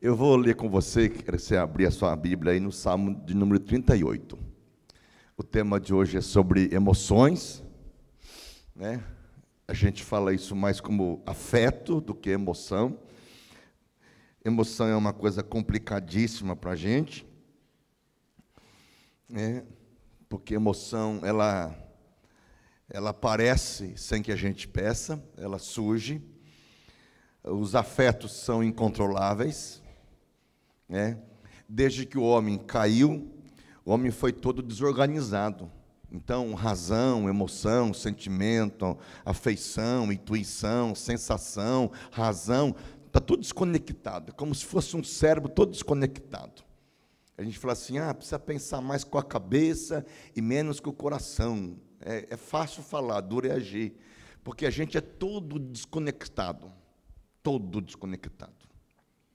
Eu vou ler com você, que você abrir a sua Bíblia aí no Salmo de número 38. O tema de hoje é sobre emoções, né? A gente fala isso mais como afeto do que emoção. Emoção é uma coisa complicadíssima para a gente, né? Porque emoção, ela aparece sem que a gente peça, ela surge. Os afetos são incontroláveis, né? Desde que o homem caiu, o homem foi todo desorganizado. Então, razão, emoção, sentimento, afeição, intuição, sensação, razão, está tudo desconectado, como se fosse um cérebro todo desconectado. A gente fala assim, precisa pensar mais com a cabeça e menos com o coração. É fácil falar, duro é agir, porque a gente é todo desconectado,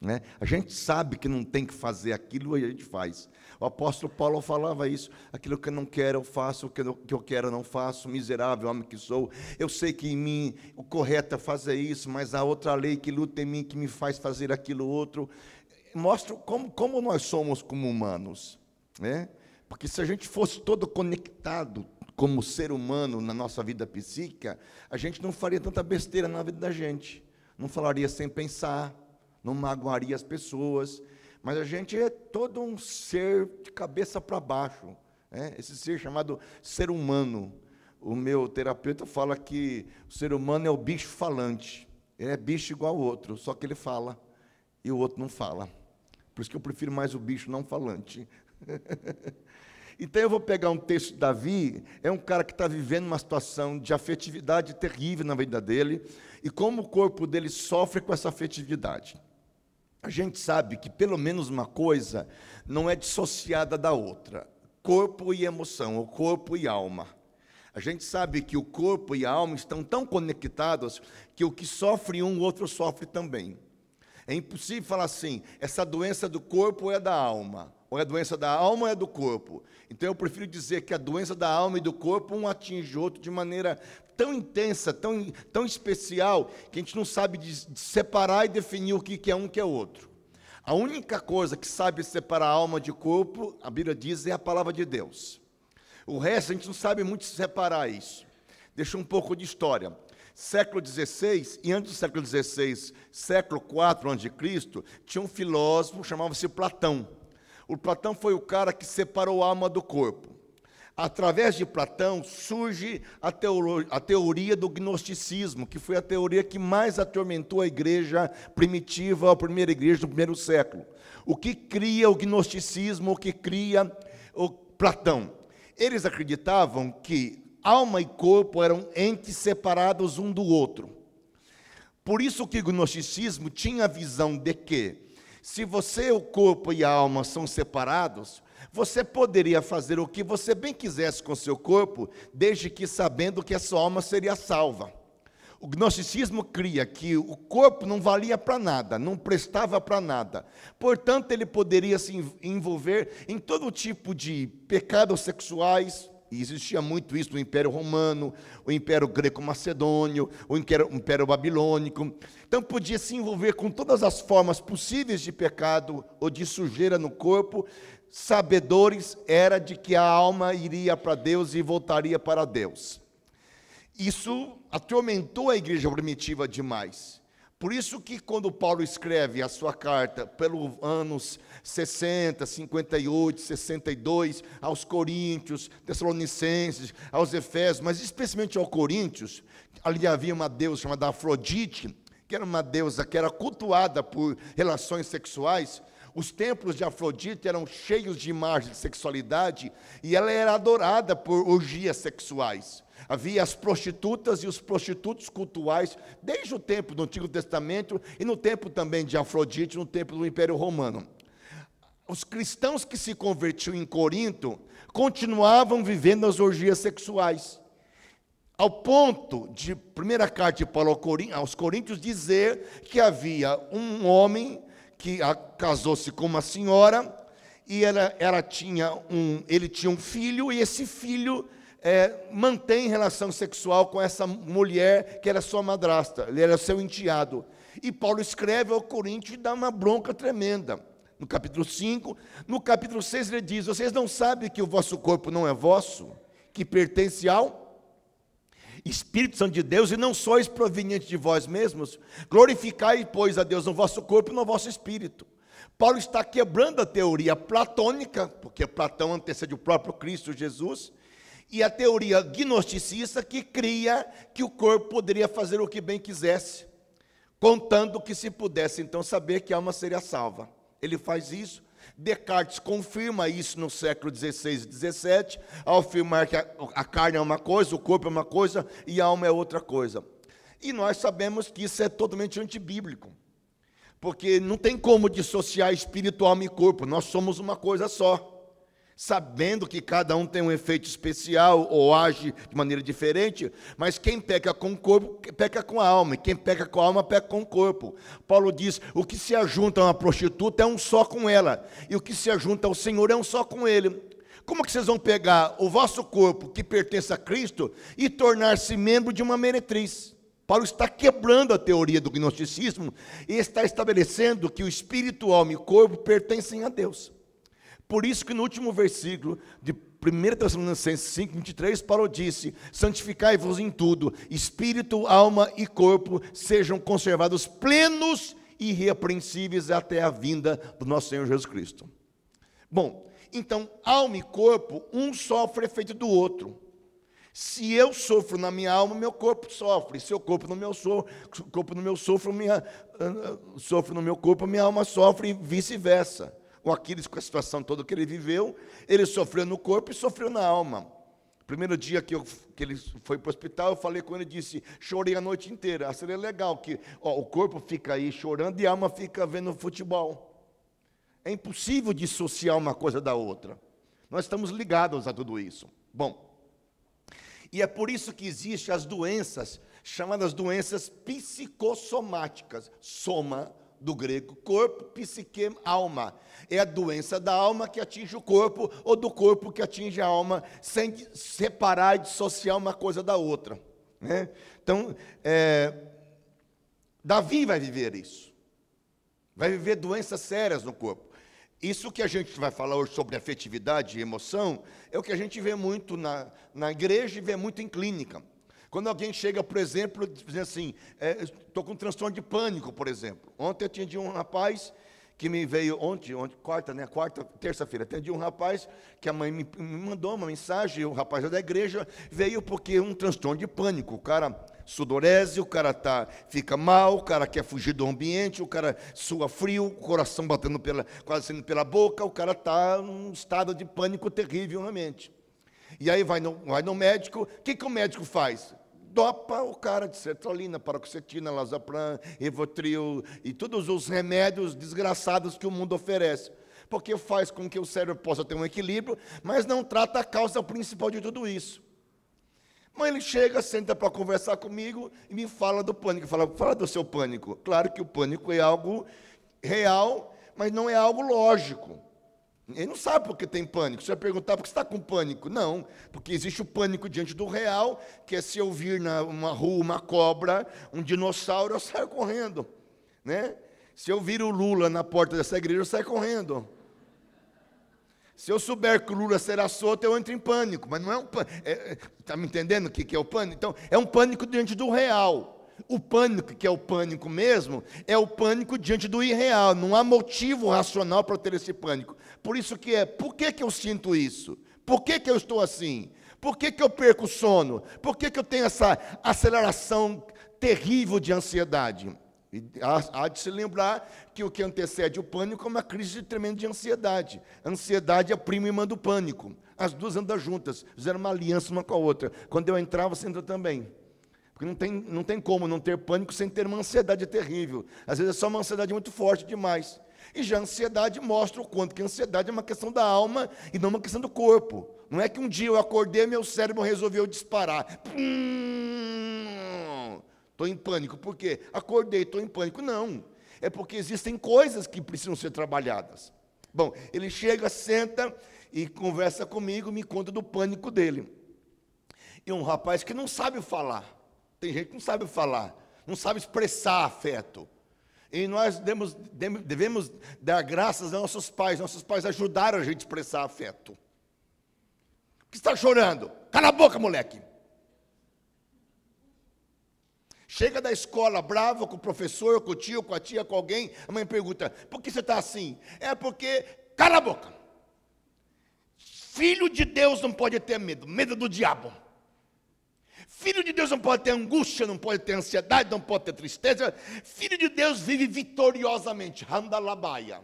né? A gente sabe que não tem que fazer aquilo e a gente faz. O apóstolo Paulo falava isso, aquilo que eu não quero eu faço, o que eu quero eu não faço, miserável homem que sou. Eu sei que em mim o correto é fazer isso, mas há outra lei que luta em mim, que me faz fazer aquilo outro. Mostra como nós somos como humanos, né? Porque se a gente fosse todo conectado como ser humano na nossa vida psíquica, a gente não faria tanta besteira na vida da gente, não falaria sem pensar, não magoaria as pessoas, mas a gente é todo um ser de cabeça para baixo, né? Esse ser chamado ser humano. O meu terapeuta fala que o ser humano é o bicho falante, ele é bicho igual ao outro, só que ele fala e o outro não fala. Por isso que eu prefiro mais o bicho não falante. Então eu vou pegar um texto de Davi, é um cara que está vivendo uma situação de afetividade terrível na vida dele, e como o corpo dele sofre com essa afetividade. A gente sabe que pelo menos uma coisa não é dissociada da outra, corpo e emoção, ou corpo e alma. A gente sabe que o corpo e a alma estão tão conectados que o que sofre um, o outro sofre também. É impossível falar assim, essa doença do corpo é da alma, ou a doença da alma ou é do corpo. Então eu prefiro dizer que a doença da alma e do corpo, um atinge o outro de maneira tão intensa, tão especial, que a gente não sabe separar e definir o que é um e o que é outro. A única coisa que sabe separar a alma de corpo, a Bíblia diz, é a palavra de Deus. O resto a gente não sabe muito separar isso. Deixa um pouco de história. Século XVI, e antes do século XVI, século IV a.C., tinha um filósofo, chamava-se Platão. O Platão foi o cara que separou a alma do corpo. Através de Platão surge a teoria do gnosticismo, que foi a teoria que mais atormentou a igreja primitiva, a primeira igreja do primeiro século. O que cria o gnosticismo, o que cria o Platão? Eles acreditavam que alma e corpo eram entes separados um do outro. Por isso que o gnosticismo tinha a visão de que, se você, o corpo e a alma são separados, você poderia fazer o que você bem quisesse com seu corpo, desde que sabendo que a sua alma seria salva. O gnosticismo cria que o corpo não valia para nada, não prestava para nada. Portanto, ele poderia se envolver em todo tipo de pecados sexuais, e existia muito isso no Império Romano, o Império Greco-Macedônio, o Império Babilônico. Então, podia se envolver com todas as formas possíveis de pecado ou de sujeira no corpo. Sabedores era de que a alma iria para Deus e voltaria para Deus. Isso atormentou a igreja primitiva demais. Por isso que quando Paulo escreve a sua carta, pelos anos 60, 58, 62, aos Coríntios, Tessalonicenses, aos Efésios, mas especialmente aos Coríntios, ali havia uma deusa chamada Afrodite, que era uma deusa que era cultuada por relações sexuais. Os templos de Afrodite eram cheios de imagens de sexualidade e ela era adorada por orgias sexuais. Havia as prostitutas e os prostitutos cultuais desde o tempo do Antigo Testamento e no tempo também de Afrodite, no tempo do Império Romano. Os cristãos que se convertiam em Corinto continuavam vivendo as orgias sexuais, ao ponto de, primeira carta de Paulo aos Coríntios, dizer que havia um homem que casou-se com uma senhora e ele tinha um filho, e esse filho mantém relação sexual com essa mulher que era sua madrasta, ele era seu enteado. E Paulo escreve ao Coríntios e dá uma bronca tremenda. No capítulo 5, no capítulo 6 ele diz: vocês não sabem que o vosso corpo não é vosso, que pertence ao Espírito Santo de Deus, e não sois provenientes de vós mesmos? Glorificai, pois, a Deus no vosso corpo e no vosso espírito. Paulo está quebrando a teoria platônica, porque Platão antecede o próprio Cristo Jesus, e a teoria gnosticista, que cria que o corpo poderia fazer o que bem quisesse, contando que se pudesse então saber que a alma seria salva. Ele faz isso. Descartes confirma isso no século XVI e XVII, ao afirmar que a carne é uma coisa, o corpo é uma coisa e a alma é outra coisa. E nós sabemos que isso é totalmente antibíblico, porque não tem como dissociar espírito, alma e corpo. Nós somos uma coisa só. Sabendo que cada um tem um efeito especial ou age de maneira diferente, mas quem peca com o corpo, peca com a alma, e quem peca com a alma, peca com o corpo. Paulo diz: o que se ajunta a uma prostituta é um só com ela, e o que se ajunta ao Senhor é um só com ele. Como que vocês vão pegar o vosso corpo, que pertence a Cristo, e tornar-se membro de uma meretriz? Paulo está quebrando a teoria do gnosticismo e está estabelecendo que o espírito, alma e corpo pertencem a Deus. Por isso que no último versículo de 1 Tessalonicenses 5:23, Paulo disse: santificai-vos em tudo, espírito, alma e corpo sejam conservados plenos e irrepreensíveis até a vinda do nosso Senhor Jesus Cristo. Bom, então, alma e corpo, um sofre efeito do outro. Se eu sofro na minha alma, meu corpo sofre. Se eu sofro no meu corpo, minha alma sofre, e vice-versa. O Aquiles, com a situação toda que ele viveu, ele sofreu no corpo e sofreu na alma. Primeiro dia que ele foi para o hospital, eu falei com ele e disse: chorei a noite inteira. Seria legal que o corpo fica aí chorando e a alma fica vendo futebol. É impossível dissociar uma coisa da outra. Nós estamos ligados a tudo isso. Bom, e é por isso que existem as doenças, chamadas doenças psicossomáticas. Soma, do grego corpo, psique, alma. É a doença da alma que atinge o corpo, ou do corpo que atinge a alma, sem separar e dissociar uma coisa da outra, né? Então, Davi vai viver isso. Vai viver doenças sérias no corpo. Isso que a gente vai falar hoje sobre afetividade e emoção, é o que a gente vê muito na igreja e vê muito em clínica. Quando alguém chega, por exemplo, dizendo assim: estou com transtorno de pânico, por exemplo. Ontem eu atendi um rapaz que me veio, terça-feira, atendi um rapaz que a mãe me mandou uma mensagem, o rapaz é da igreja, veio porque um transtorno de pânico. O cara sudorese, o cara fica mal, o cara quer fugir do ambiente, o cara sua frio, o coração batendo quase saindo pela boca, o cara está num estado de pânico terrível realmente. E aí vai no médico, o que o médico faz? Dopa o cara de sertralina, paroxetina, Lazapram, Rivotril e todos os remédios desgraçados que o mundo oferece. Porque faz com que o cérebro possa ter um equilíbrio, mas não trata a causa principal de tudo isso. Mas ele chega, senta para conversar comigo e me fala do pânico. Fala do seu pânico. Claro que o pânico é algo real, mas não é algo lógico. Ele não sabe por que tem pânico. Você vai perguntar: por que você está com pânico? Não, porque existe o pânico diante do real, que é se eu vir numa rua uma cobra, um dinossauro, eu saio correndo, né? Se eu vir o Lula na porta dessa igreja, eu saio correndo. Se eu souber que o Lula será solto, eu entro em pânico. Mas não é um pânico. Está me entendendo o que é o pânico? Então, é um pânico diante do real. O pânico, que é o pânico mesmo, é o pânico diante do irreal. Não há motivo racional para ter esse pânico. Por isso por que eu sinto isso? Por que eu estou assim? Por que eu perco o sono? Por que eu tenho essa aceleração terrível de ansiedade? E há de se lembrar que o que antecede o pânico é uma crise tremenda de ansiedade. A ansiedade é a prima irmã do pânico. As duas andam juntas, fizeram uma aliança uma com a outra. Quando eu entrar, você entra também. Porque não tem como não ter pânico sem ter uma ansiedade terrível. Às vezes é só uma ansiedade muito forte demais. E já a ansiedade mostra o quanto que a ansiedade é uma questão da alma e não uma questão do corpo. Não é que um dia eu acordei e meu cérebro resolveu disparar. Estou em pânico. Por quê? Acordei, estou em pânico. Não. É porque existem coisas que precisam ser trabalhadas. Bom, ele chega, senta e conversa comigo, me conta do pânico dele. E um rapaz que não sabe falar. Tem gente que não sabe falar, não sabe expressar afeto. E nós devemos dar graças aos nossos pais. Nossos pais ajudaram a gente a expressar afeto. Por que você está chorando? Cala a boca, moleque. Chega da escola bravo com o professor, com o tio, com a tia, com alguém. A mãe pergunta, por que você está assim? É porque, cala a boca. Filho de Deus não pode ter medo. Medo do diabo. Filho de Deus não pode ter angústia, não pode ter ansiedade, não pode ter tristeza. Filho de Deus vive vitoriosamente. Handalabaia.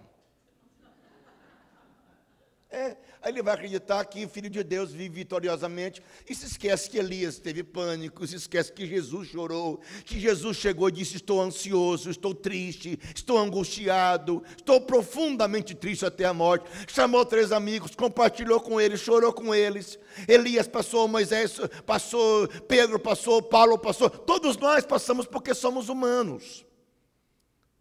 Aí ele vai acreditar que o Filho de Deus vive vitoriosamente e se esquece que Elias teve pânico, se esquece que Jesus chorou, que Jesus chegou e disse, estou ansioso, estou triste, estou angustiado, estou profundamente triste até a morte. Chamou 3 amigos, compartilhou com eles, chorou com eles. Elias passou, Moisés passou, Pedro passou, Paulo passou. Todos nós passamos porque somos humanos.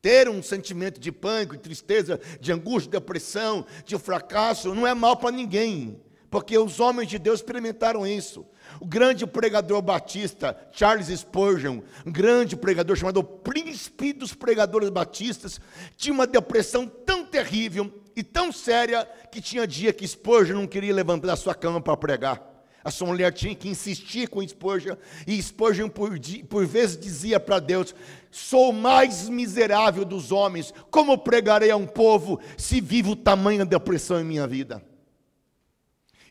Ter um sentimento de pânico, de tristeza, de angústia, de depressão, de fracasso, não é mal para ninguém, porque os homens de Deus experimentaram isso. O grande pregador batista, Charles Spurgeon, um grande pregador chamado o príncipe dos pregadores batistas, tinha uma depressão tão terrível e tão séria, que tinha dia que Spurgeon não queria levantar da sua cama para pregar. A sua mulher tinha que insistir com Spurgeon, e Spurgeon por vezes dizia para Deus, sou o mais miserável dos homens, como pregarei a um povo, se vivo tamanha depressão em minha vida?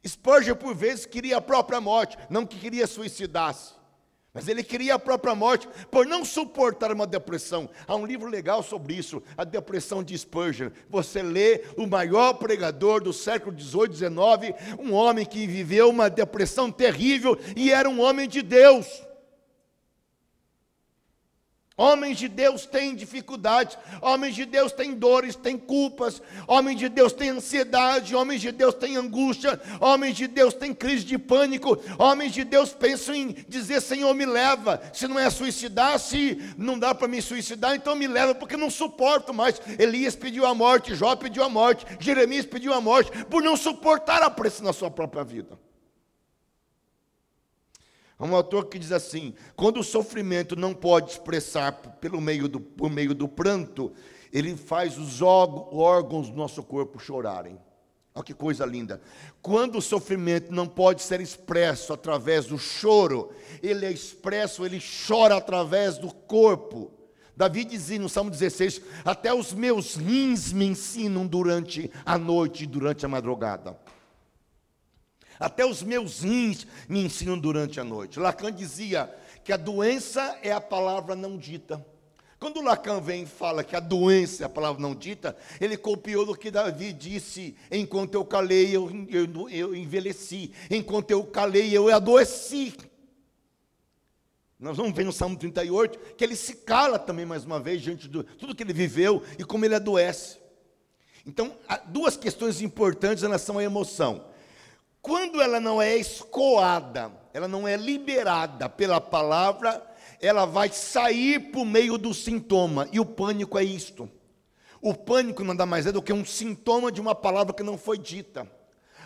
Spurgeon por vezes queria a própria morte, não que queria suicidar-se, mas ele queria a própria morte, por não suportar uma depressão. Há um livro legal sobre isso, a depressão de Spurgeon. Você lê o maior pregador do século XVIII, XIX, um homem que viveu uma depressão terrível e era um homem de Deus. Homens de Deus têm dificuldades, homens de Deus têm dores, têm culpas, homens de Deus têm ansiedade, homens de Deus têm angústia, homens de Deus têm crise de pânico, homens de Deus pensam em dizer, Senhor, me leva, se não é suicidar, se não dá para me suicidar, então me leva, porque não suporto mais. Elias pediu a morte, Jó pediu a morte, Jeremias pediu a morte, por não suportar a pressão na sua própria vida. Há um autor que diz assim, quando o sofrimento não pode expressar por meio do pranto, ele faz os órgãos do nosso corpo chorarem. Olha que coisa linda. Quando o sofrimento não pode ser expresso através do choro, ele é expresso, ele chora através do corpo. Davi dizia no Salmo 16, até os meus rins me ensinam durante a noite e durante a madrugada. Até os meus rins me ensinam durante a noite. Lacan dizia que a doença é a palavra não dita. Quando Lacan vem e fala que a doença é a palavra não dita, ele copiou do que Davi disse, enquanto eu calei, eu envelheci. Enquanto eu calei, eu adoeci. Nós vamos ver no Salmo 38, que ele se cala também mais uma vez, diante de tudo que ele viveu e como ele adoece. Então, há 2 questões importantes em relação à emoção. Quando ela não é escoada, ela não é liberada pela palavra, ela vai sair por meio do sintoma, e o pânico é isto. O pânico nada mais é do que um sintoma de uma palavra que não foi dita.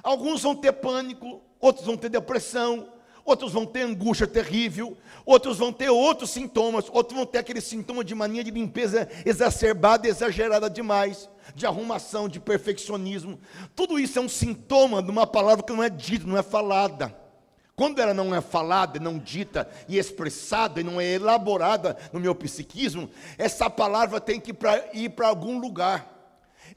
Alguns vão ter pânico, outros vão ter depressão, outros vão ter angústia terrível, outros vão ter outros sintomas, outros vão ter aquele sintoma de mania de limpeza exacerbada, exagerada demais, de arrumação, de perfeccionismo. Tudo isso é um sintoma de uma palavra que não é dita, não é falada. Quando ela não é falada, não dita e expressada, e não é elaborada no meu psiquismo, essa palavra tem que ir para algum lugar.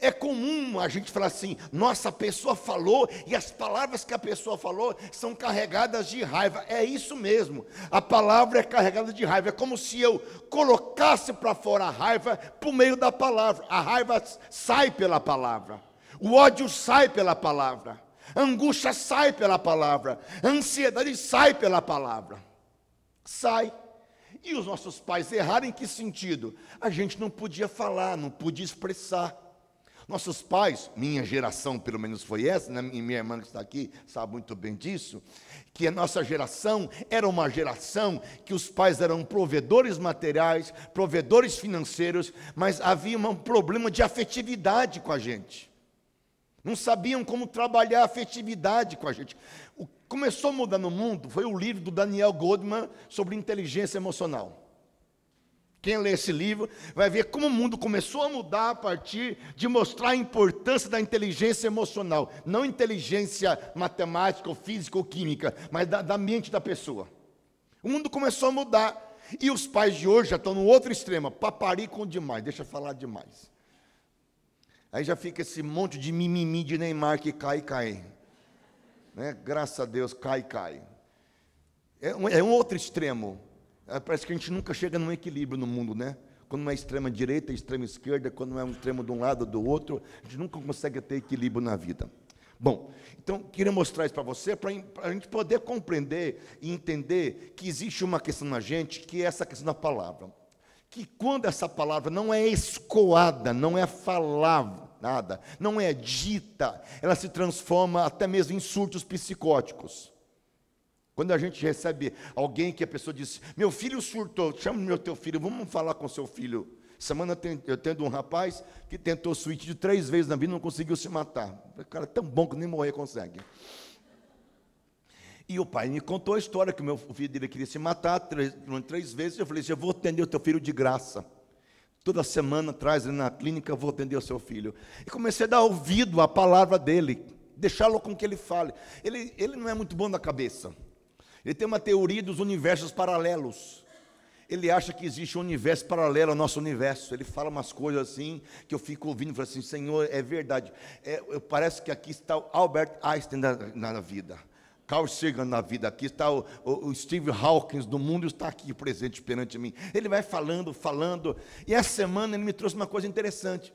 É comum a gente falar assim, nossa, a pessoa falou, e as palavras que a pessoa falou são carregadas de raiva. É isso mesmo, a palavra é carregada de raiva. É como se eu colocasse para fora a raiva por meio da palavra. A raiva sai pela palavra, o ódio sai pela palavra, a angústia sai pela palavra, a ansiedade sai pela palavra. Sai. E os nossos pais erraram em que sentido? A gente não podia falar, não podia expressar. Nossos pais, minha geração pelo menos foi essa, né? Minha irmã que está aqui sabe muito bem disso, que a nossa geração era uma geração que os pais eram provedores materiais, provedores financeiros, mas havia um problema de afetividade com a gente. Não sabiam como trabalhar a afetividade com a gente. O que começou a mudar no mundo foi o livro do Daniel Goleman sobre inteligência emocional. Quem lê esse livro vai ver como o mundo começou a mudar a partir de mostrar a importância da inteligência emocional. Não inteligência matemática, ou física, ou química, mas da mente da pessoa. O mundo começou a mudar. E os pais de hoje já estão no outro extremo. Paparicam demais, deixa eu falar demais. Aí já fica esse monte de mimimi de Neymar que cai. Né? Graças a Deus, cai. É um outro extremo. Parece que a gente nunca chega num equilíbrio no mundo, né? Quando não é extrema direita, extrema esquerda, quando não é um extremo de um lado ou do outro, a gente nunca consegue ter equilíbrio na vida. Bom, então, queria mostrar isso para você, para a gente poder compreender e entender que existe uma questão na gente, que é essa questão da palavra. Que quando essa palavra não é escoada, não é falada, não é dita, ela se transforma até mesmo em surtos psicóticos. Quando a gente recebe alguém que a pessoa diz, meu filho surtou, chama meu teu filho, vamos falar com seu filho. Semana eu tendo um rapaz que tentou suicídio 3 vezes na vida e não conseguiu se matar. O cara é tão bom que nem morrer consegue. E o pai me contou a história que o filho dele queria se matar 3 vezes. Eu falei assim, eu vou atender o teu filho de graça. Toda semana, traz ele na clínica, eu vou atender o seu filho. E comecei a dar ouvido à palavra dele, deixá-lo com que ele fale. Ele não é muito bom na cabeça. Ele tem uma teoria dos universos paralelos. Ele acha que existe um universo paralelo ao nosso universo. Ele fala umas coisas assim, que eu fico ouvindo e falo assim, Senhor, é verdade. Parece que aqui está o Albert Einstein na vida, Carl Sagan na vida, aqui está o Steve Hawking do mundo, está aqui presente perante mim. Ele vai falando, e essa semana ele me trouxe uma coisa interessante.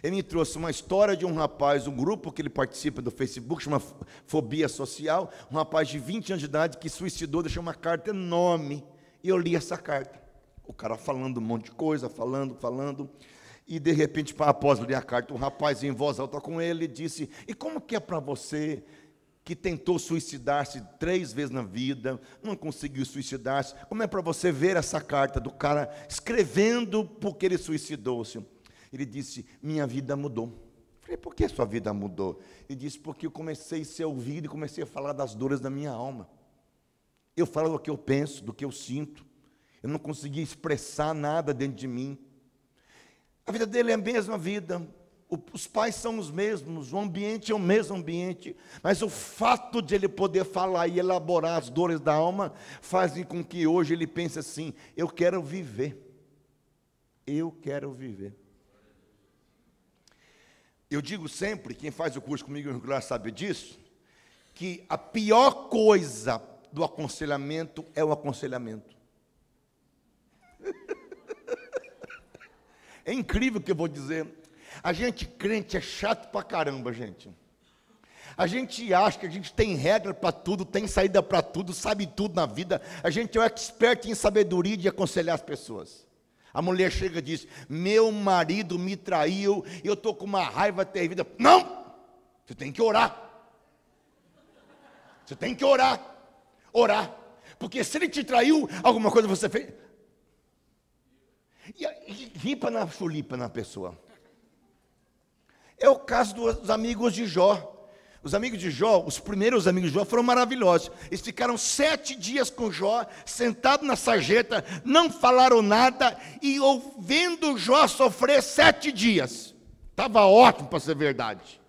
Ele me trouxe uma história de um rapaz, um grupo que ele participa do Facebook, chama Fobia Social, um rapaz de 20 anos de idade que suicidou, deixou uma carta enorme, e eu li essa carta. O cara falando um monte de coisa, falando, e de repente, após ler a carta, um rapaz em voz alta com ele disse, e como que é para você que tentou suicidar-se 3 vezes na vida, não conseguiu suicidar-se, como é para você ver essa carta do cara escrevendo porque ele suicidou-se? Ele disse, minha vida mudou. Eu falei, por que sua vida mudou? Ele disse, porque eu comecei a ser ouvido e comecei a falar das dores da minha alma. Eu falo do que eu penso, do que eu sinto. Eu não conseguia expressar nada dentro de mim. A vida dele é a mesma vida. Os pais são os mesmos, o ambiente é o mesmo ambiente. Mas o fato de ele poder falar e elaborar as dores da alma fazem com que hoje ele pense assim, eu quero viver. Eu quero viver. Eu digo sempre, quem faz o curso comigo regular sabe disso, que a pior coisa do aconselhamento é o aconselhamento. É incrível o que eu vou dizer. A gente crente é chato pra caramba, gente. A gente acha que a gente tem regra para tudo, tem saída para tudo, sabe tudo na vida. A gente é um expert em sabedoria de aconselhar as pessoas. A mulher chega e diz, meu marido me traiu, eu estou com uma raiva terrível. Não! Você tem que orar. Você tem que orar. Orar. Porque se ele te traiu, alguma coisa você fez. E ripa na chulipa na pessoa. É o caso dos amigos de Jó. Os amigos de Jó, os primeiros amigos de Jó foram maravilhosos. Eles ficaram 7 dias com Jó, sentados na sarjeta, não falaram nada e ouvindo Jó sofrer 7 dias. Estava ótimo para ser verdade.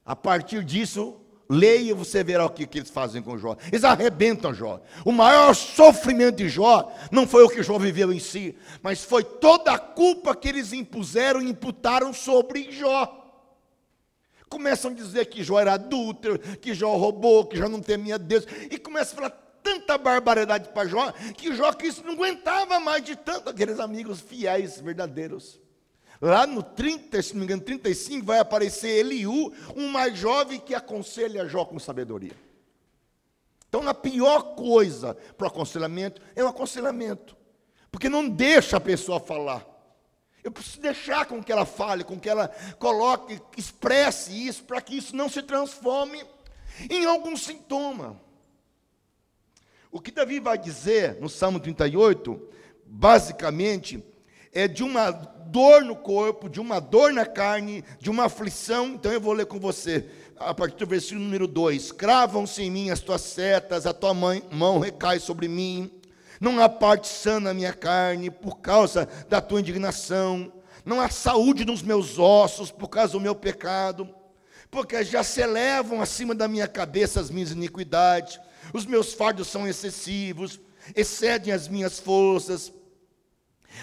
A partir disso, leia e você verá o que eles fazem com Jó. Eles arrebentam Jó. O maior sofrimento de Jó não foi o que Jó viveu em si, mas foi toda a culpa que eles impuseram e imputaram sobre Jó. Começam a dizer que Jó era adúltero, que Jó roubou, que Jó não temia Deus. E começam a falar tanta barbaridade para Jó, que Jó não aguentava mais de tanto aqueles amigos fiéis, verdadeiros. Lá no 30, se não me engano, 35, vai aparecer Eliú, um mais jovem que aconselha Jó com sabedoria. Então, a pior coisa para o aconselhamento é o aconselhamento. Porque não deixa a pessoa falar. Eu preciso deixar com que ela fale, com que ela coloque, expresse isso, para que isso não se transforme em algum sintoma. O que Davi vai dizer no Salmo 38, basicamente, é de uma dor no corpo, de uma dor na carne, de uma aflição. Então eu vou ler com você, a partir do versículo número 2. Cravam-se em mim as tuas setas, a tua mão recai sobre mim. Não há parte sã na minha carne por causa da tua indignação. Não há saúde nos meus ossos por causa do meu pecado. Porque já se elevam acima da minha cabeça as minhas iniquidades. Os meus fardos são excessivos, excedem as minhas forças.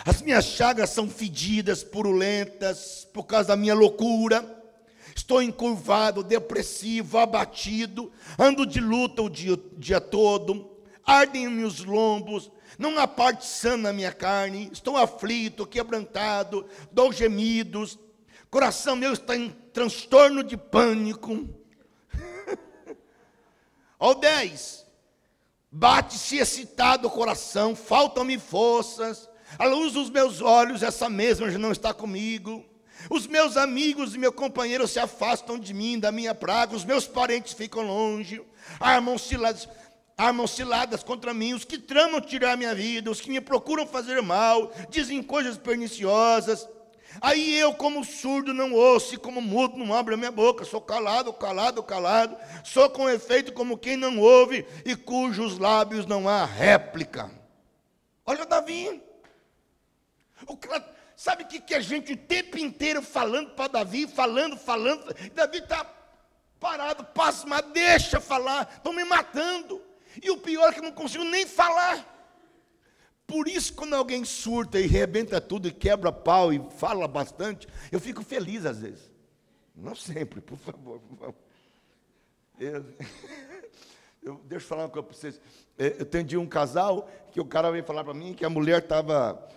As minhas chagas são fedidas, purulentas, por causa da minha loucura. Estou encurvado, depressivo, abatido, ando de luta o dia todo, ardem-me os lombos, não há parte sã na minha carne, estou aflito, quebrantado, dou gemidos, coração meu está em transtorno de pânico. Ao 10, bate-se excitado o coração, faltam-me forças, a luz dos meus olhos, essa mesma já não está comigo. Os meus amigos e meu companheiro se afastam de mim, da minha praga, os meus parentes ficam longe, armam ciladas contra mim, os que tramam tirar minha vida, os que me procuram fazer mal, dizem coisas perniciosas. Aí eu, como surdo, não ouço, e como mudo, não abro a minha boca, sou calado, calado, calado, sou com efeito como quem não ouve, e cujos lábios não há réplica. Olha Davi, sabe o que a gente o tempo inteiro falando para Davi, falando, Davi está parado, pasmado, deixa falar, estão me matando, e o pior é que eu não consigo nem falar. Por isso, quando alguém surta e rebenta tudo, e quebra pau, e fala bastante, eu fico feliz às vezes, não sempre, por favor. Deixa eu falar uma coisa para vocês. Eu atendi um casal, que o cara veio falar para mim, que a mulher estava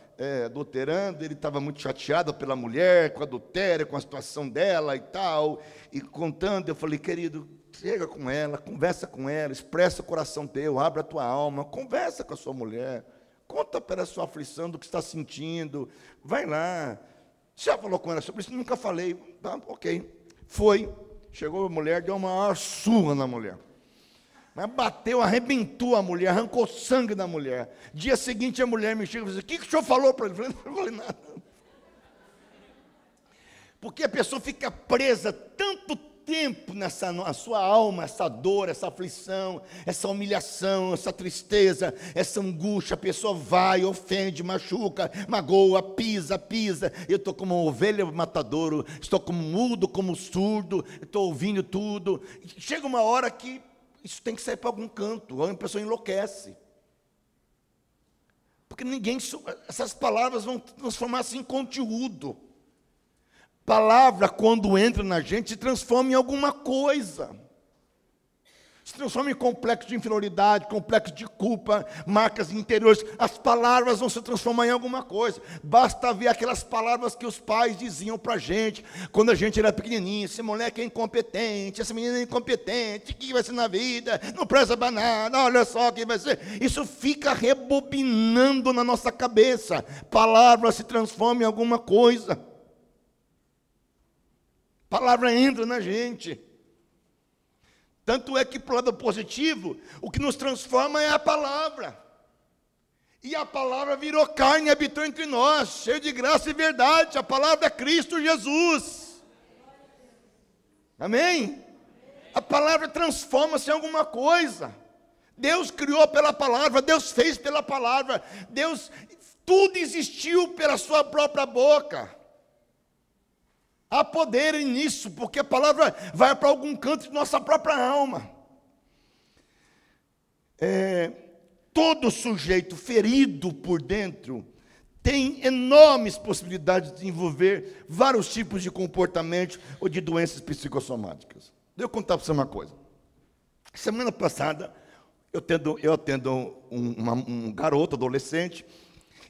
adulterando, ele estava muito chateado pela mulher, com a adultério, com a situação dela e tal, e contando, eu falei, querido, chega com ela, conversa com ela, expressa o coração teu, abre a tua alma, conversa com a sua mulher, conta pela sua aflição do que está sentindo, vai lá. Já falou com ela sobre isso? Nunca falei. Tá, ok. Foi, chegou a mulher, deu uma maior surra na mulher. Mas bateu, arrebentou a mulher, arrancou sangue da mulher. Dia seguinte a mulher me chega e disse, o que o senhor falou para ele? Eu não falei nada. Porque a pessoa fica presa tanto tempo na sua alma, essa dor, essa aflição, essa humilhação, essa tristeza, essa angústia, a pessoa vai, ofende, machuca, magoa, pisa, eu estou como uma ovelha matadouro, estou como mudo, como surdo, estou ouvindo tudo, chega uma hora que isso tem que sair para algum canto, a pessoa enlouquece, porque essas palavras vão transformar-se em conteúdo. Palavra, quando entra na gente, se transforma em alguma coisa. Se transforma em complexo de inferioridade, complexo de culpa, marcas interiores. As palavras vão se transformar em alguma coisa. Basta ver aquelas palavras que os pais diziam para a gente, quando a gente era pequenininho, esse moleque é incompetente, essa menina é incompetente, o que vai ser na vida? Não presta para nada, olha só o que vai ser. Isso fica rebobinando na nossa cabeça. Palavra se transforma em alguma coisa. Palavra entra na gente. Tanto é que, para o lado positivo, o que nos transforma é a palavra. E a palavra virou carne e habitou entre nós, cheio de graça e verdade. A palavra é Cristo Jesus. Amém? A palavra transforma-se em alguma coisa. Deus criou pela palavra, Deus fez pela palavra. Tudo existiu pela sua própria boca. Há poder nisso, porque a palavra vai para algum canto de nossa própria alma. Todo sujeito ferido por dentro tem enormes possibilidades de desenvolver vários tipos de comportamentos ou de doenças psicossomáticas. Deixa eu contar para você uma coisa. Semana passada, eu atendo um garoto, adolescente,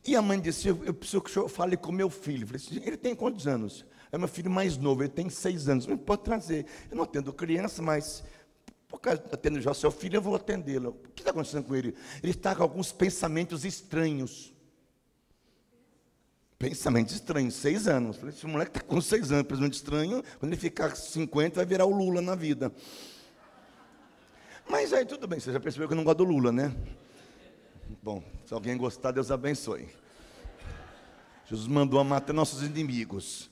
e a mãe disse, eu preciso que o senhor fale com meu filho. Eu falei assim, ele tem quantos anos? É meu filho mais novo, ele tem 6 anos. Não pode trazer. Eu não atendo criança, mas por causa de atendo já seu filho, eu vou atendê-lo. O que está acontecendo com ele? Ele está com alguns pensamentos estranhos. Pensamentos estranhos, 6 anos. Eu falei, esse moleque está com 6 anos, pensamento estranho, quando ele ficar 50, vai virar o Lula na vida. Mas aí tudo bem, você já percebeu que eu não gosto do Lula, né? Bom, se alguém gostar, Deus abençoe. Jesus mandou amar até nossos inimigos.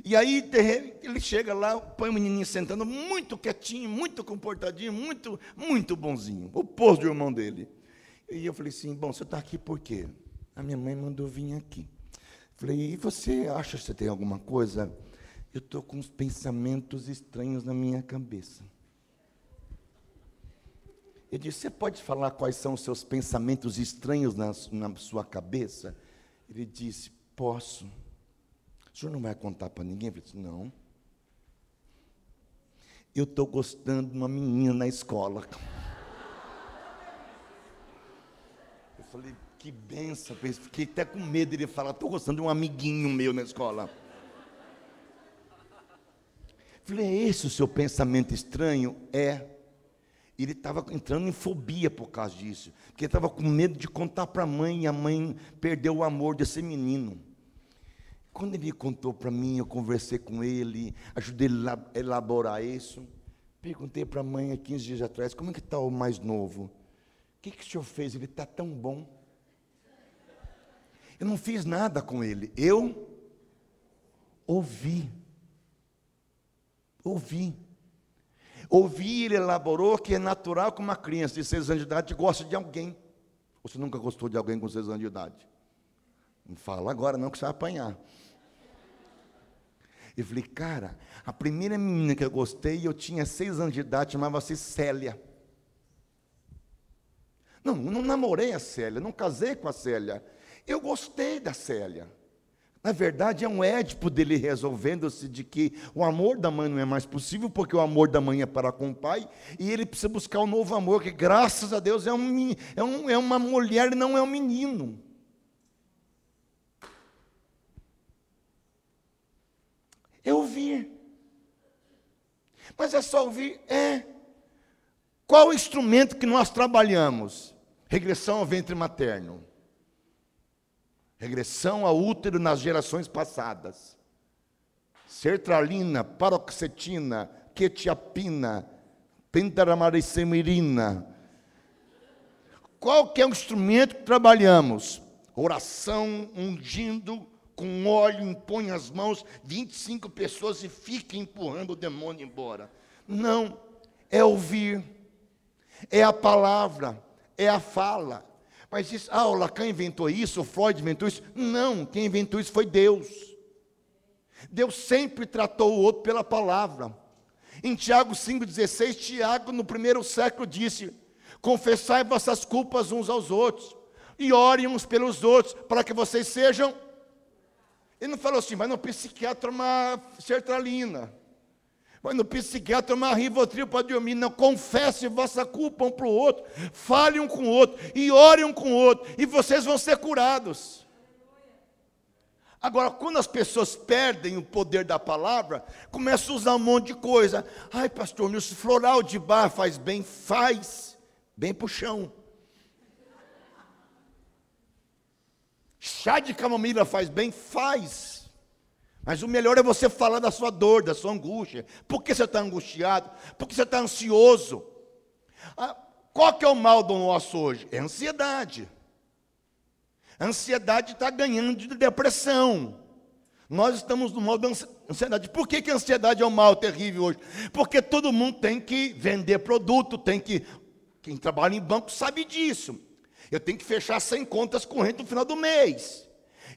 E aí ele chega lá, põe o menininho sentando, muito quietinho, muito comportadinho, muito bonzinho, o oposto do irmão dele. E eu falei assim, bom, você está aqui por quê? A minha mãe mandou vir aqui. Falei, e você acha que você tem alguma coisa? Eu estou com uns pensamentos estranhos na minha cabeça. Ele disse, você pode falar quais são os seus pensamentos estranhos na sua cabeça? Ele disse, posso. O senhor não vai contar para ninguém? Eu falei assim, não. Eu estou gostando de uma menina na escola. Eu falei, que benção. Fiquei até com medo de ele falar, estou gostando de um amiguinho meu na escola. Eu falei, é esse o seu pensamento estranho? É. Ele estava entrando em fobia por causa disso, porque ele estava com medo de contar para a mãe, e a mãe perdeu o amor desse menino. Quando ele contou para mim, eu conversei com ele, ajudei ele a elaborar isso. Perguntei para a mãe há 15 dias atrás, como é que está o mais novo? O que o senhor fez? Ele está tão bom. Eu não fiz nada com ele, eu ouvi. Ouvi, ele elaborou que é natural que uma criança de 6 anos de idade goste de alguém. Você nunca gostou de alguém com 6 anos de idade? Não fala agora não, que você vai apanhar. Eu falei, cara, a primeira menina que eu gostei, eu tinha 6 anos de idade, chamava-se Célia. Não namorei a Célia, não casei com a Célia. Eu gostei da Célia. Na verdade, é um Édipo dele resolvendo-se de que o amor da mãe não é mais possível, porque o amor da mãe é para com o pai, e ele precisa buscar um novo amor, que graças a Deus é uma mulher e não é um menino. É ouvir. Mas é só ouvir? É. Qual o instrumento que nós trabalhamos? Regressão ao ventre materno. Regressão ao útero nas gerações passadas. Sertralina, paroxetina, quetiapina, pentaramaricemilina. Qual que é o instrumento que trabalhamos? Oração, ungindo, com óleo, impõe as mãos, 25 pessoas e fica empurrando o demônio embora. Não, é ouvir, é a palavra, é a fala. Mas diz, o Lacan inventou isso, o Freud inventou isso. Não, quem inventou isso foi Deus. Deus sempre tratou o outro pela palavra. Em Tiago 5,16, Tiago no primeiro século disse, confessai vossas culpas uns aos outros, e orem uns pelos outros, para que vocês sejam... Ele não falou assim, vai no psiquiatra tomar sertralina, vai no psiquiatra tomar Rivotril para dormir. Não, confesse vossa culpa um para o outro, fale um com o outro, e orem um com o outro, e vocês vão ser curados. Agora, quando as pessoas perdem o poder da palavra, começam a usar um monte de coisa. Ai, pastor, meu floral de bar faz bem para o chão. Chá de camomila faz bem? Faz. Mas o melhor é você falar da sua dor, da sua angústia. Por que você está angustiado? Por que você está ansioso? Qual que é o mal do nosso hoje? É a ansiedade. A ansiedade está ganhando de depressão. Nós estamos no mal da ansiedade. Por que a ansiedade é um mal terrível hoje? Porque todo mundo tem que vender produto, quem trabalha em banco sabe disso. Eu tenho que fechar 100 contas correntes no final do mês.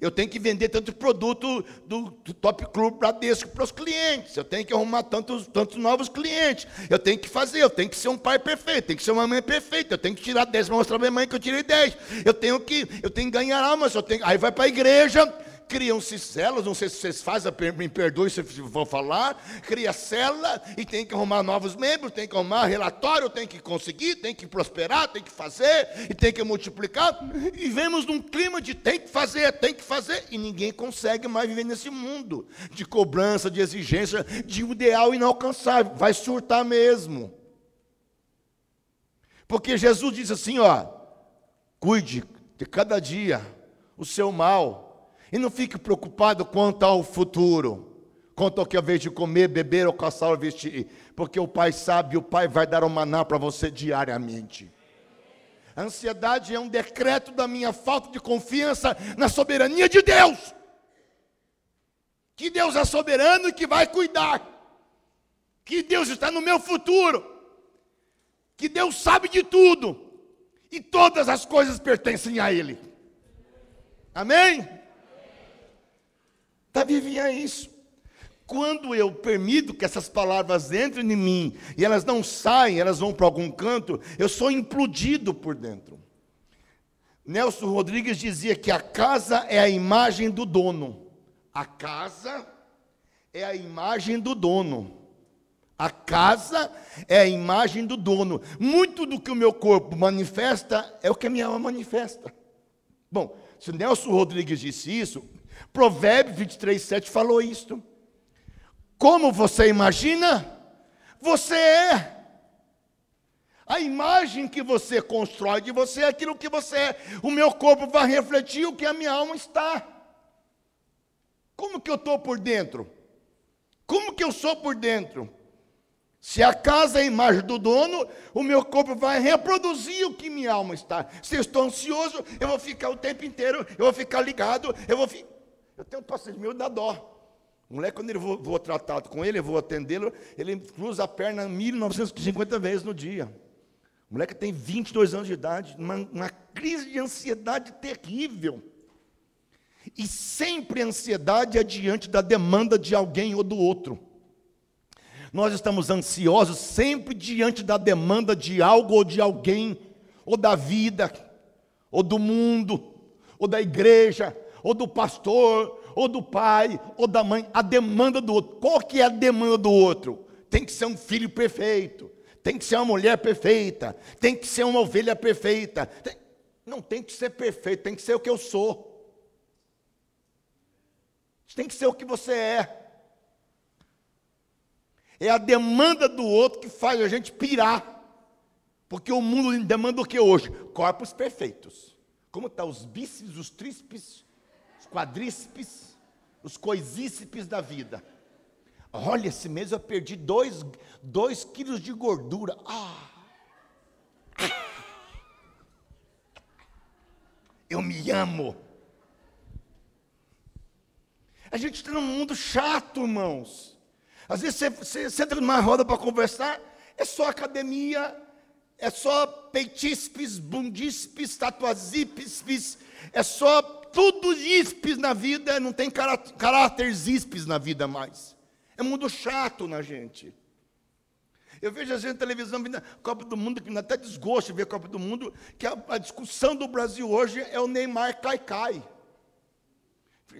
Eu tenho que vender tanto produto do Top Club Bradesco para os clientes. Eu tenho que arrumar tantos novos clientes. Eu tenho que ser um pai perfeito. Tenho que ser uma mãe perfeita. Eu tenho que tirar 10 para mostrar para minha mãe que eu tirei 10. Eu tenho que ganhar almas. Aí vai para a igreja. Criam-se células, não sei se vocês fazem, me perdoe se eu vou falar, cria célula e tem que arrumar novos membros, tem que arrumar relatório, tem que conseguir, tem que prosperar, tem que fazer, e tem que multiplicar, e vemos num clima de tem que fazer, e ninguém consegue mais viver nesse mundo, de cobrança, de exigência, de um ideal inalcançável, vai surtar mesmo. Porque Jesus diz assim, cuide de cada dia o seu mal, e não fique preocupado quanto ao futuro, quanto ao que é vez de comer, beber ou calçar ou vestir, porque o Pai sabe, o Pai vai dar o maná para você diariamente. A ansiedade é um decreto da minha falta de confiança na soberania de Deus. Que Deus é soberano e que vai cuidar. Que Deus está no meu futuro. Que Deus sabe de tudo. E todas as coisas pertencem a Ele. Amém? Davi via isso. Quando eu permito que essas palavras entrem em mim, e elas não saem, elas vão para algum canto, eu sou implodido por dentro. Nelson Rodrigues dizia que a casa é a imagem do dono. A casa é a imagem do dono. A casa é a imagem do dono. Muito do que o meu corpo manifesta é o que a minha alma manifesta. Bom, se Nelson Rodrigues disse isso, Provérbios 23:7 falou isto. Como você imagina, você é. A imagem que você constrói de você é aquilo que você é. O meu corpo vai refletir o que a minha alma está. Como que eu estou por dentro? Como que eu sou por dentro? Se a casa é a imagem do dono, o meu corpo vai reproduzir o que minha alma está. Se eu estou ansioso, eu vou ficar o tempo inteiro, eu vou ficar ligado, eu tenho um paciente meu da dó. O moleque, quando eu vou tratar com ele, eu vou atendê-lo, ele cruza a perna 1950 vezes no dia. O moleque tem 22 anos de idade, uma crise de ansiedade terrível. E sempre a ansiedade é diante da demanda de alguém ou do outro. Nós estamos ansiosos sempre diante da demanda de algo ou de alguém, ou da vida, ou do mundo, ou da igreja, ou do pastor, ou do pai, ou da mãe, a demanda do outro. Qual que é a demanda do outro? Tem que ser um filho perfeito, tem que ser uma mulher perfeita, tem que ser uma ovelha perfeita. Não tem que ser perfeito, tem que ser o que eu sou. Tem que ser o que você é. É a demanda do outro que faz a gente pirar. Porque o mundo demanda o que hoje? Corpos perfeitos. Como estão os bíceps, os tríceps, os quadríceps, os coisíceps da vida. Olha, esse mês eu perdi 2 quilos de gordura. Eu me amo. A gente está num mundo chato, irmãos. Às vezes você entra numa roda para conversar, é só academia, é só peitíceps, bundíceps, tatuazíceps, é só tudo íspes na vida, não tem caráter íspes na vida mais. É mundo chato na gente. Eu vejo às vezes na televisão, vindo Copa do Mundo, que me dá até desgosto de ver a Copa do Mundo, que a discussão do Brasil hoje é o Neymar cai.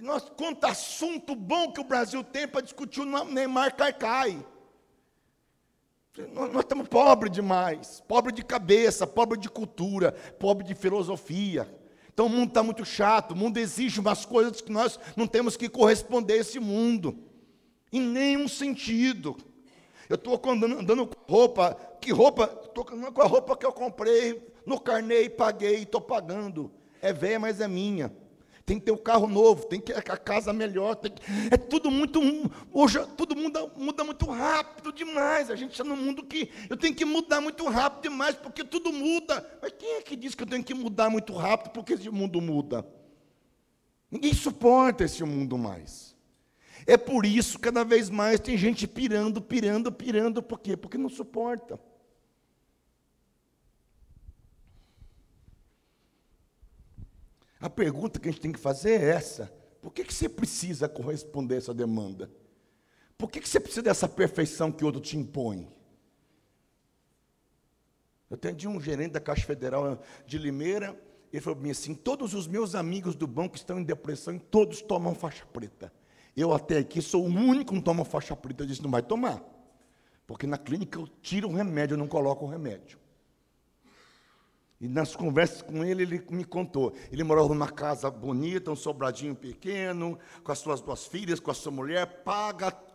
Nossa, quanto assunto bom que o Brasil tem para discutir o Neymar cai. Nós estamos pobres demais, pobre de cabeça, pobre de cultura, pobre de filosofia. Então o mundo está muito chato, o mundo exige umas coisas que nós não temos que corresponder a esse mundo, em nenhum sentido. Eu estou andando com roupa, que roupa? Estou andando com a roupa que eu comprei no carnê e paguei, estou pagando. É velha, mas é minha. Tem que ter um carro novo, tem que ter a casa melhor. É tudo muito. Hoje tudo muda muito rápido demais. A gente está num mundo que eu tenho que mudar muito rápido demais, porque tudo muda. Mas quem é que diz que eu tenho que mudar muito rápido porque esse mundo muda? Ninguém suporta esse mundo mais. É por isso, cada vez mais, tem gente pirando. Por quê? Porque não suporta. A pergunta que a gente tem que fazer é essa: por que você precisa corresponder a essa demanda? Por que você precisa dessa perfeição que o outro te impõe? Eu atendi um gerente da Caixa Federal de Limeira, ele falou para mim assim: todos os meus amigos do banco estão em depressão e todos tomam faixa preta. Eu até aqui sou o único que não toma faixa preta. Eu disse: não vai tomar, porque na clínica eu tiro o remédio, eu não coloco o remédio. E nas conversas com ele, ele me contou. Ele morava numa casa bonita, um sobradinho pequeno, com as suas 2 filhas, com a sua mulher,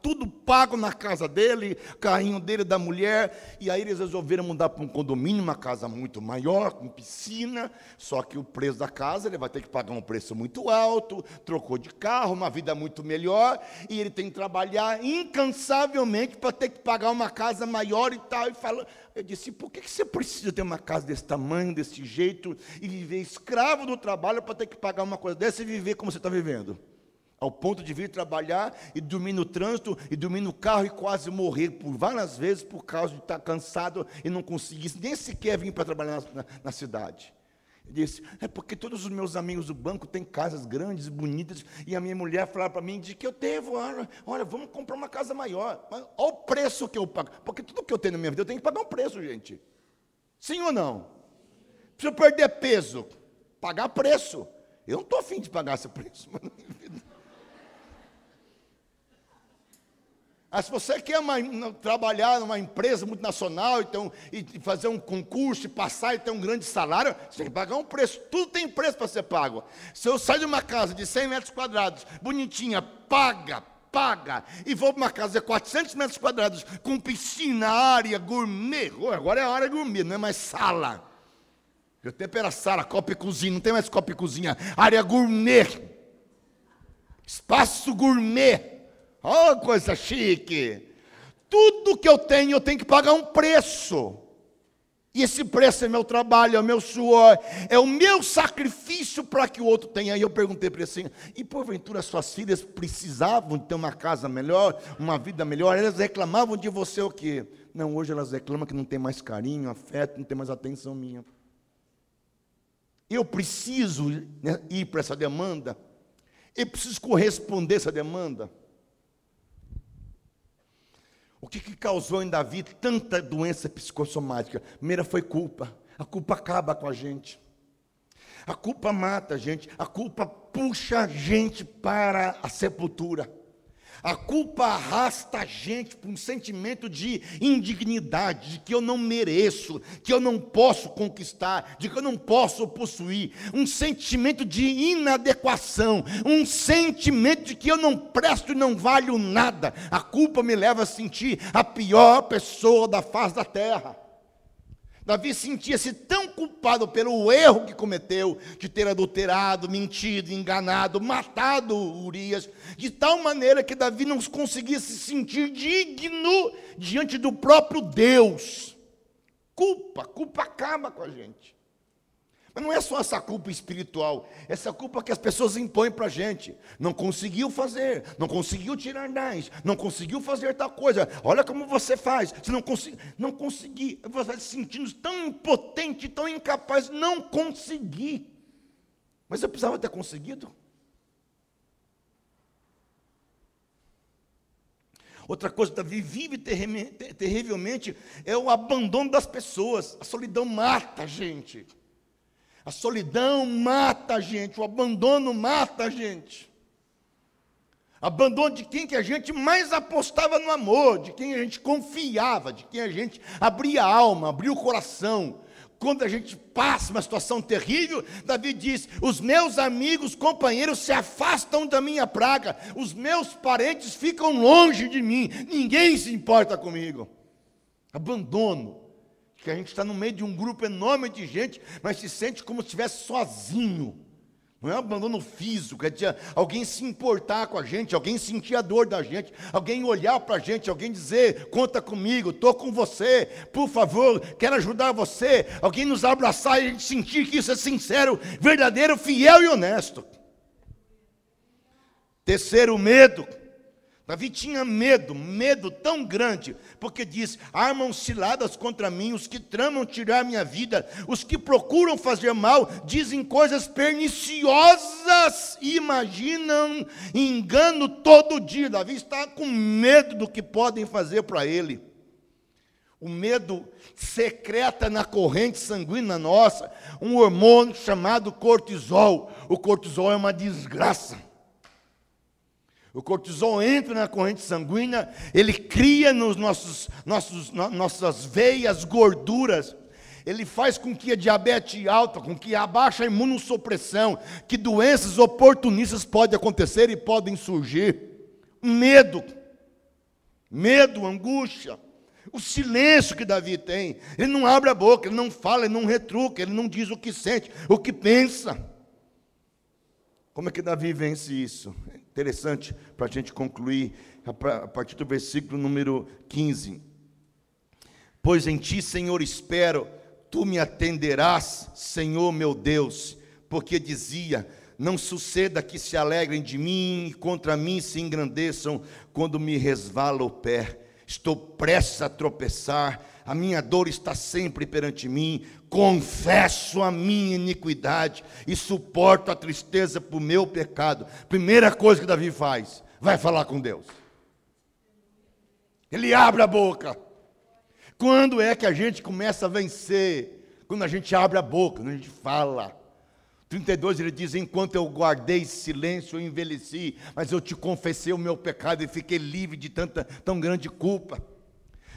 tudo pago na casa dele, carrinho dele, da mulher. E aí eles resolveram mudar para um condomínio, uma casa muito maior, com piscina. Só que o preço da casa, ele vai ter que pagar um preço muito alto, trocou de carro, uma vida muito melhor. E ele tem que trabalhar incansavelmente para ter que pagar uma casa maior e tal. Eu disse: por que você precisa ter uma casa desse tamanho, desse jeito, e viver escravo do trabalho para ter que pagar uma coisa dessa e viver como você está vivendo? Ao ponto de vir trabalhar e dormir no trânsito, e dormir no carro e quase morrer por várias vezes por causa de estar cansado e não conseguir nem sequer vir para trabalhar na cidade. Ele disse, é porque todos os meus amigos do banco têm casas grandes e bonitas, e a minha mulher falava para mim, de que eu devo, olha, vamos comprar uma casa maior. Mas olha o preço que eu pago, porque tudo que eu tenho na minha vida, eu tenho que pagar um preço, gente. Sim ou não? Se eu perder peso, pagar preço. Eu não estou afim de pagar esse preço. Se você quer trabalhar numa empresa multinacional e fazer um concurso, e passar e ter um grande salário, você tem que pagar um preço. Tudo tem preço para ser pago. Se eu saio de uma casa de 100 metros quadrados, bonitinha, paga, e vou para uma casa de 400 metros quadrados, com piscina, área gourmet, agora é a área gourmet, não é mais sala. Meu tempo era sala, copa e cozinha, não tem mais copa e cozinha, área gourmet, espaço gourmet. Oh, coisa chique. Tudo que eu tenho que pagar um preço. E esse preço é meu trabalho, é o meu suor, é o meu sacrifício para que o outro tenha. E eu perguntei para ele assim, e porventura suas filhas precisavam ter uma casa melhor, uma vida melhor? Elas reclamavam de você o quê? Não, hoje elas reclamam que não tem mais carinho, afeto, não tem mais atenção minha. Eu preciso, né, ir para essa demanda. Eu preciso corresponder a essa demanda. O que causou em Davi tanta doença psicossomática? Primeira foi culpa. A culpa acaba com a gente. A culpa mata a gente. A culpa puxa a gente para a sepultura. A culpa arrasta a gente para um sentimento de indignidade, de que eu não mereço, que eu não posso conquistar, de que eu não posso possuir. Um sentimento de inadequação, um sentimento de que eu não presto e não valho nada. A culpa me leva a sentir a pior pessoa da face da terra. Davi sentia-se tão culpado pelo erro que cometeu, de ter adulterado, mentido, enganado, matado Urias, de tal maneira que Davi não conseguia se sentir digno diante do próprio Deus. Culpa acaba com a gente. Mas não é só essa culpa espiritual, essa culpa que as pessoas impõem para a gente. Não conseguiu fazer, não conseguiu tirar 10, não conseguiu fazer tal coisa. Olha como você faz, você não consegui, você vai se sentindo tão impotente, tão incapaz, não consegui. Mas eu precisava ter conseguido. Outra coisa que Davi vive terrivelmente é o abandono das pessoas. A solidão mata a gente. A solidão mata a gente, o abandono mata a gente. Abandono de quem que a gente mais apostava no amor, de quem a gente confiava, de quem a gente abria a alma, abria o coração. Quando a gente passa uma situação terrível, Davi diz, os meus amigos, companheiros se afastam da minha praga, os meus parentes ficam longe de mim, ninguém se importa comigo. Abandono. Que a gente está no meio de um grupo enorme de gente, mas se sente como se estivesse sozinho. Não é um abandono físico, é de alguém se importar com a gente, alguém sentir a dor da gente, alguém olhar para a gente, alguém dizer, conta comigo, estou com você, por favor, quero ajudar você, alguém nos abraçar e a gente sentir que isso é sincero, verdadeiro, fiel e honesto. Terceiro, medo. Davi tinha medo tão grande, porque diz, armam ciladas contra mim, os que tramam tirar minha vida, os que procuram fazer mal, dizem coisas perniciosas, imaginam engano todo dia. Davi está com medo do que podem fazer para ele. O medo secreta na corrente sanguínea nossa, um hormônio chamado cortisol. O cortisol é uma desgraça. O cortisol entra na corrente sanguínea, ele cria nos nossas veias gorduras, ele faz com que a diabetes alta, com que abaixe a imunossupressão, que doenças oportunistas podem acontecer e podem surgir. Medo, angústia, o silêncio que Davi tem, ele não abre a boca, ele não fala, ele não retruca, ele não diz o que sente, o que pensa. Como é que Davi vence isso? Interessante para a gente concluir, a partir do versículo número 15. Pois em ti, Senhor, espero, tu me atenderás, Senhor meu Deus, porque dizia, Não suceda que se alegrem de mim e contra mim se engrandeçam quando me resvala o pé. Estou prestes a tropeçar, a minha dor está sempre perante mim. Confesso a minha iniquidade e suporto a tristeza por meu pecado. Primeira coisa que Davi faz, vai falar com Deus. Ele abre a boca. Quando é que a gente começa a vencer? Quando a gente abre a boca, quando a gente fala. 32 ele diz: enquanto eu guardei silêncio, eu envelheci, mas eu te confessei o meu pecado e fiquei livre de tão grande culpa.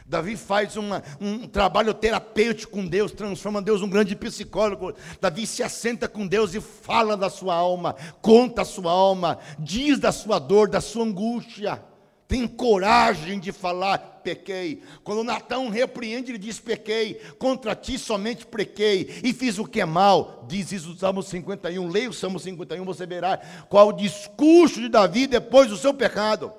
Davi faz um trabalho terapêutico com Deus, transforma Deus num grande psicólogo. Davi se assenta com Deus e fala da sua alma, conta a sua alma, diz da sua dor, da sua angústia. Tem coragem de falar: pequei. Quando Natão repreende, ele diz: pequei, contra ti somente pequei, e fiz o que é mal. Diz isso no Salmo 51, leia o Salmo 51, você verá qual o discurso de Davi depois do seu pecado.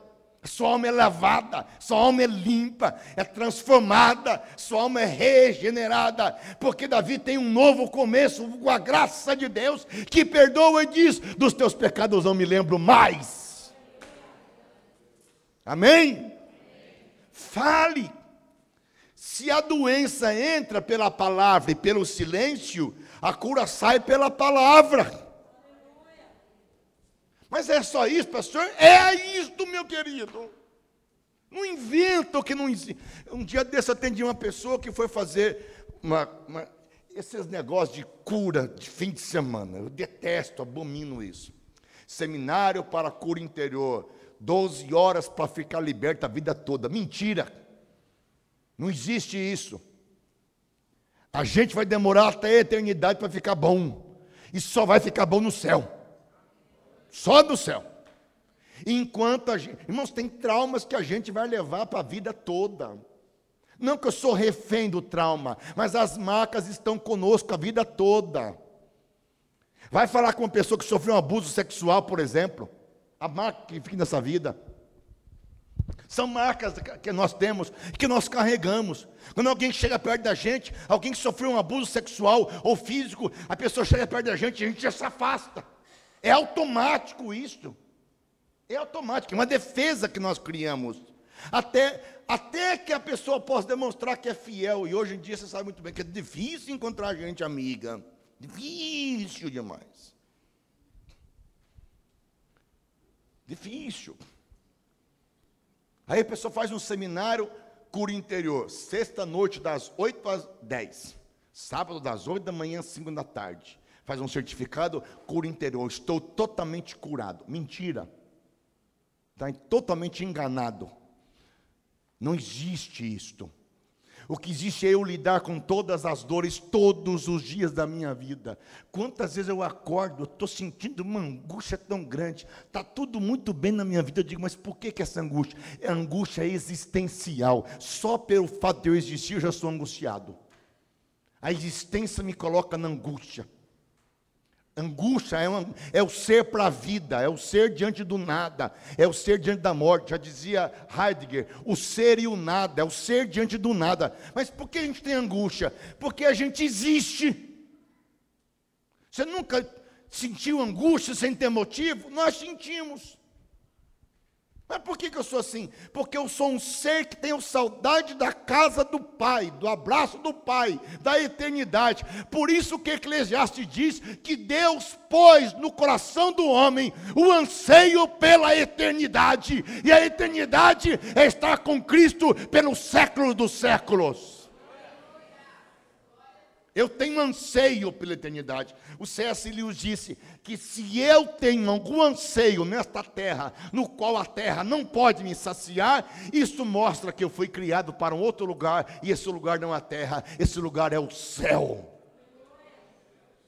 Sua alma é lavada, sua alma é limpa, é transformada, sua alma é regenerada, porque Davi tem um novo começo, com a graça de Deus, que perdoa e diz: dos teus pecados não me lembro mais. Amém? Fale. Se a doença entra pela palavra e pelo silêncio, a cura sai pela palavra. Mas é só isso, pastor? É isto, meu querido. Não inventa o que não existe. Um dia desse eu atendi uma pessoa que foi fazer esses negócios de cura de fim de semana. Eu detesto, abomino isso. Seminário para cura interior. 12 horas para ficar liberta a vida toda. Mentira. Não existe isso. A gente vai demorar até a eternidade para ficar bom. E só vai ficar bom no céu. Só do céu. Enquanto a gente... Irmãos, tem traumas que a gente vai levar para a vida toda. Não que eu sou refém do trauma, mas as marcas estão conosco a vida toda. Vai falar com uma pessoa que sofreu um abuso sexual, por exemplo. A marca que fica nessa vida. São marcas que nós temos, que nós carregamos. Quando alguém chega perto da gente, alguém que sofreu um abuso sexual ou físico, a pessoa chega perto da gente e a gente já se afasta. É automático isso. É automático, é uma defesa que nós criamos. Até que a pessoa possa demonstrar que é fiel. E hoje em dia você sabe muito bem que é difícil encontrar gente amiga. Difícil demais. Difícil. Aí a pessoa faz um seminário cura interior. Sexta noite das 8 às 10. Sábado das 8 da manhã às 5 da tarde. Faz um certificado, cura interior. Estou totalmente curado. Mentira. Está totalmente enganado. Não existe isto. O que existe é eu lidar com todas as dores todos os dias da minha vida. Quantas vezes eu acordo, estou sentindo uma angústia tão grande. Está tudo muito bem na minha vida. Eu digo: mas por que essa angústia? A angústia existencial. Só pelo fato de eu existir, eu já sou angustiado. A existência me coloca na angústia. Angústia é o ser para a vida, é o ser diante do nada, é o ser diante da morte. Já dizia Heidegger, o ser e o nada, é o ser diante do nada. Mas por que a gente tem angústia? Porque a gente existe. Você nunca sentiu angústia sem ter motivo? Nós sentimos. Mas por que eu sou assim? Porque eu sou um ser que tenho saudade da casa do Pai, do abraço do Pai, da eternidade. Por isso que Eclesiastes diz que Deus pôs no coração do homem o anseio pela eternidade. E a eternidade é estar com Cristo pelos séculos dos séculos. Eu tenho anseio pela eternidade. O C.S. Lewis disse que se eu tenho algum anseio nesta terra, no qual a terra não pode me saciar, isso mostra que eu fui criado para um outro lugar, e esse lugar não é a terra, esse lugar é o céu.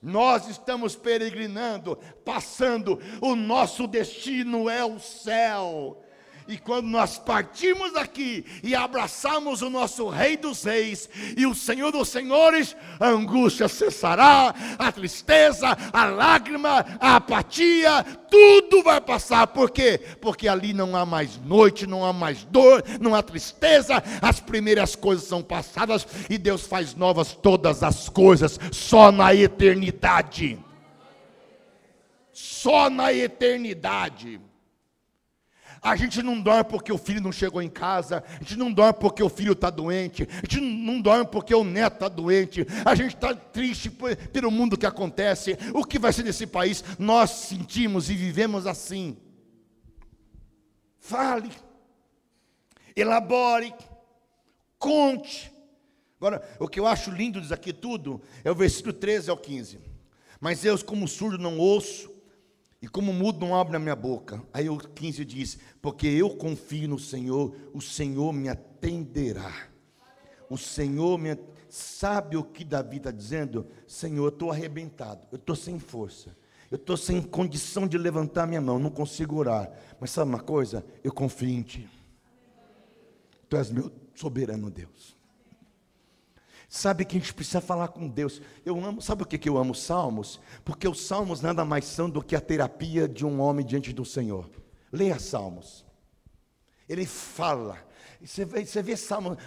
Nós estamos peregrinando, passando, o nosso destino é o céu. E quando nós partimos daqui e abraçamos o nosso Rei dos Reis e o Senhor dos Senhores, a angústia cessará, a tristeza, a lágrima, a apatia, tudo vai passar. Por quê? Porque ali não há mais noite, não há mais dor, não há tristeza. As primeiras coisas são passadas e Deus faz novas todas as coisas, só na eternidade. só na eternidade. A gente não dorme porque o filho não chegou em casa, a gente não dorme porque o filho está doente, a gente não dorme porque o neto está doente, a gente está triste pelo mundo que acontece, o que vai ser desse país. Nós sentimos e vivemos assim. Fale, elabore, conte. Agora, o que eu acho lindo disso aqui tudo é o versículo 13 ao 15. Mas eu, como surdo, não ouço, e como mudo, não abro a minha boca. Aí o 15 diz: porque eu confio no Senhor, o Senhor me atenderá. O Senhor me... Sabe o que Davi está dizendo? Senhor, eu estou arrebentado, eu estou sem força, eu estou sem condição de levantar minha mão, não consigo orar. Mas sabe uma coisa? Eu confio em Ti. Tu és meu soberano Deus. Sabe que a gente precisa falar com Deus. Eu amo, sabe o que eu amo Salmos? Porque os Salmos nada mais são do que a terapia de um homem diante do Senhor. Leia Salmos. Ele fala. Você vê Salmos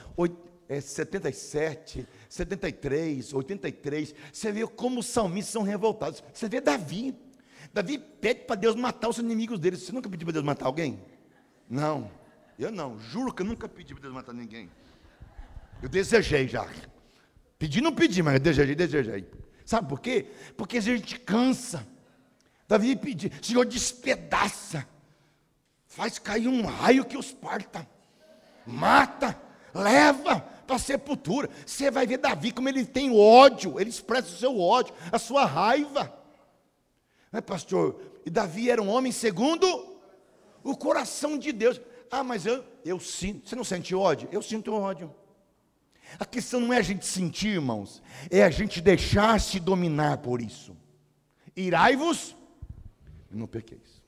77, 73, 83. Você vê como os salmistas são revoltados. Você vê Davi. Davi pede para Deus matar os inimigos dele. Você nunca pediu para Deus matar alguém? Não. Eu não. Juro que eu nunca pedi para Deus matar ninguém. Eu desejei já. Pedi, não pedi, mas desejei. Sabe por quê? Porque a gente cansa. Davi pediu: Senhor, despedaça, faz cair um raio que os parta, mata, leva para a sepultura. Você vai ver Davi como ele tem ódio, ele expressa o seu ódio, a sua raiva. Não é, pastor? E Davi era um homem segundo o coração de Deus. Ah, mas eu sinto. Você não sente ódio? Eu sinto ódio. A questão não é a gente sentir, irmãos, é a gente deixar-se dominar por isso. Irai-vos e não pequeis.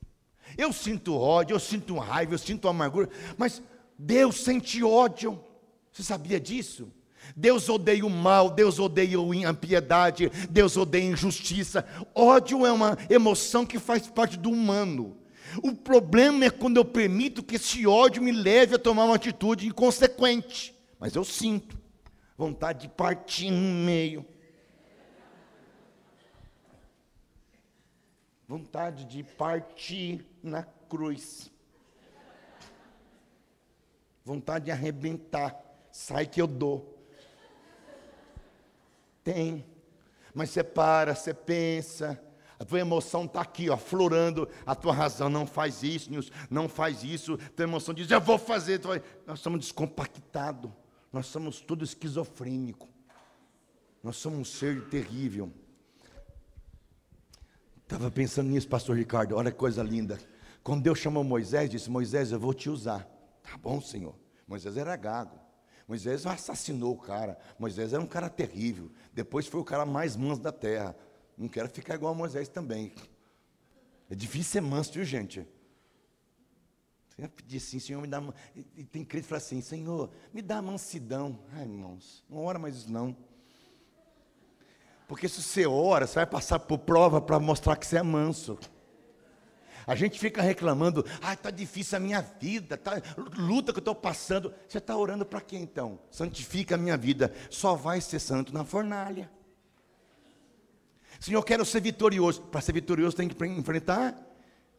Eu sinto ódio, eu sinto raiva, eu sinto amargura, mas Deus sente ódio. Você sabia disso? Deus odeia o mal, Deus odeia a impiedade, Deus odeia a injustiça. Ódio é uma emoção que faz parte do humano. O problema é quando eu permito que esse ódio me leve a tomar uma atitude inconsequente. Mas eu sinto vontade de partir no meio. Vontade de partir na cruz. Vontade de arrebentar. Sai que eu dou. Tem. Mas você para, você pensa. A tua emoção está aqui, ó, florando. A tua razão: não faz isso, Nilson, não faz isso. A tua emoção diz: eu vou fazer. Nós somos descompactados. Nós somos tudo esquizofrênico. Nós somos um ser terrível. Estava pensando nisso, pastor Ricardo. Olha que coisa linda. Quando Deus chamou Moisés, disse: Moisés, eu vou te usar. Tá bom, Senhor. Moisés era gago. Moisés assassinou o cara. Moisés era um cara terrível. Depois foi o cara mais manso da terra. Não quero ficar igual a Moisés também. É difícil ser manso, viu, gente? Você vai pedir assim: Senhor, me dá... E tem crente que fala assim: Senhor, me dá mansidão. Ai, irmãos, não ora mais isso não. Porque se você ora, você vai passar por prova para mostrar que você é manso. A gente fica reclamando: ai, está difícil a minha vida, tá, luta que eu estou passando. Você está orando para quê então? Santifica a minha vida. Só vai ser santo na fornalha. Senhor, eu quero ser vitorioso. Para ser vitorioso tem que enfrentar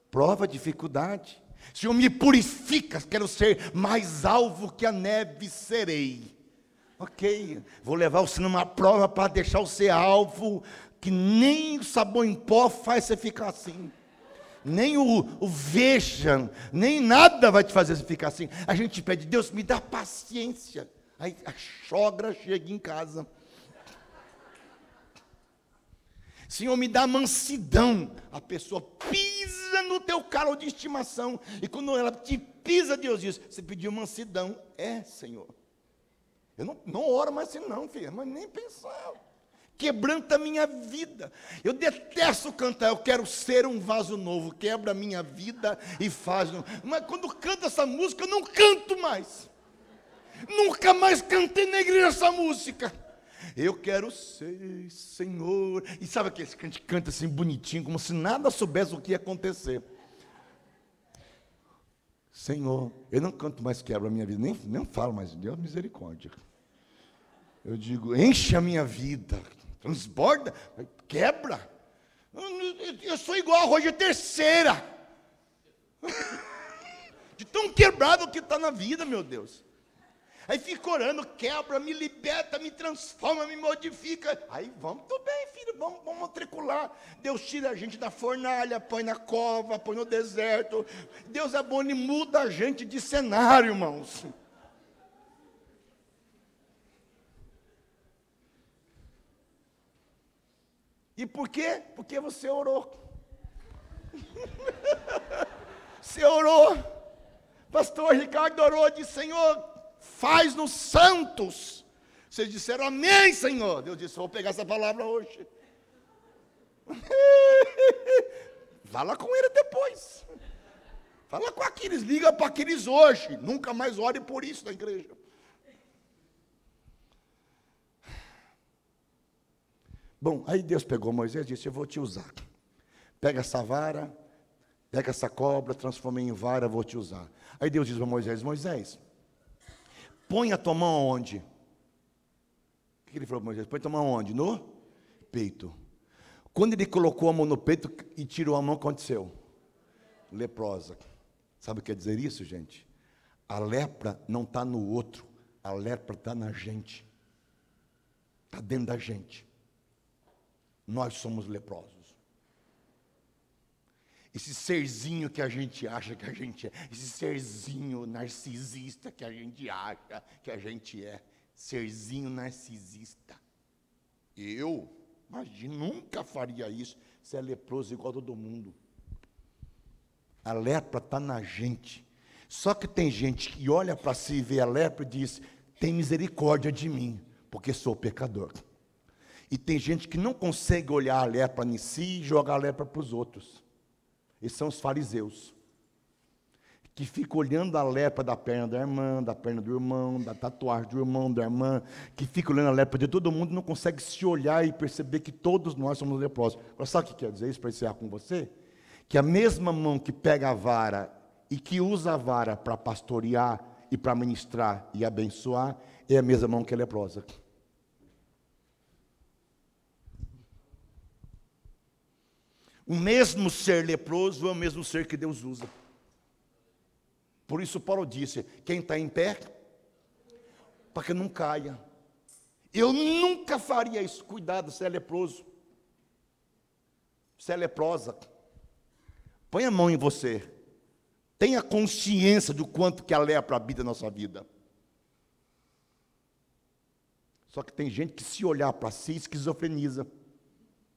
prova, dificuldade. Senhor, me purifica, quero ser mais alvo que a neve serei. Ok, vou levar você numa prova para deixar você alvo, que nem o sabão em pó faz você ficar assim. Nem o veja, nem nada vai te fazer você ficar assim. A gente pede: Deus, me dá paciência. Aí a sogra chega em casa: Senhor, me dá mansidão. A pessoa pisa no teu carro de estimação. E quando ela te pisa, Deus diz: você pediu mansidão. É, Senhor. Eu não oro mais assim não, filha. Mas nem pensar. Quebranta a minha vida. Eu detesto cantar. Eu quero ser um vaso novo. Quebra a minha vida e faz. Mas quando canto essa música, eu não canto mais. Nunca mais cantei na igreja essa música. Eu quero ser, Senhor. E sabe aquele que a gente canta assim bonitinho, como se nada soubesse o que ia acontecer. Senhor, eu não canto mais quebra a minha vida, nem falo mais, Deus misericórdia. Eu digo: enche a minha vida, transborda, quebra. Eu sou igual arroz de terceira. De tão quebrado que está na vida, meu Deus. Aí fica orando, quebra, me liberta, me transforma, me modifica. Aí vamos, tudo bem, filho, vamos matricular. Deus tira a gente da fornalha, põe na cova, põe no deserto. Deus é bom, Ele muda a gente de cenário, irmãos. E por quê? Porque você orou. Você orou. Pastor Ricardo orou, disse: Senhor, faz nos santos. Vocês disseram amém, Senhor. Deus disse: vou pegar essa palavra hoje. Fala com ele depois. Fala com aqueles, liga para aqueles hoje. Nunca mais ore por isso na igreja. Bom, aí Deus pegou Moisés e disse: eu vou te usar. Pega essa vara, pega essa cobra, transforma em vara, vou te usar. Aí Deus diz para Moisés: Moisés, põe a tua mão onde? O que ele falou para Moisés? Põe a tua mão onde? No peito. Quando ele colocou a mão no peito e tirou a mão, o que aconteceu? Leprosa. Sabe o que quer dizer isso, gente? A lepra não está no outro, a lepra está na gente. Está dentro da gente. Nós somos leprosos. Esse serzinho que a gente acha que a gente é, esse serzinho narcisista que a gente acha que a gente é, serzinho narcisista. Eu, imagina, nunca faria isso. Você é leproso igual a todo mundo. A lepra está na gente. Só que tem gente que olha para si e vê a lepra e diz: tem misericórdia de mim, porque sou pecador. E tem gente que não consegue olhar a lepra em si e jogar a lepra para os outros. Esses são os fariseus, que ficam olhando a lepra da perna da irmã, da perna do irmão, da tatuagem do irmão, da irmã, que ficam olhando a lepra de todo mundo e não consegue se olhar e perceber que todos nós somos leprosos. Agora, sabe o que quer dizer isso, para encerrar com você? Que a mesma mão que pega a vara e que usa a vara para pastorear e para ministrar e abençoar, é a mesma mão que é leprosa. O mesmo ser leproso é o mesmo ser que Deus usa. Por isso Paulo disse: quem está em pé, para que não caia. Eu nunca faria isso. Cuidado, você é leproso. Você é leprosa. Põe a mão em você. Tenha consciência do quanto que a lepra habita na nossa vida. Só que tem gente que, se olhar para si, esquizofreniza.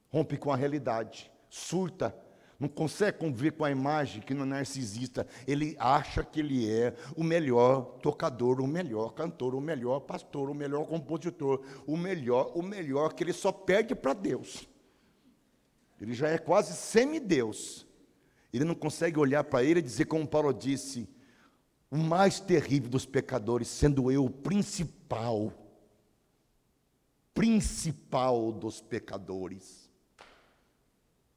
Rompe com a realidade. Surta, não consegue conviver com a imagem que não é narcisista. Ele acha que ele é o melhor tocador, o melhor cantor, o melhor pastor, o melhor compositor, o melhor, que ele só perde para Deus. Ele já é quase semideus. Ele não consegue olhar para ele e dizer, como Paulo disse: o mais terrível dos pecadores, sendo eu o principal dos pecadores.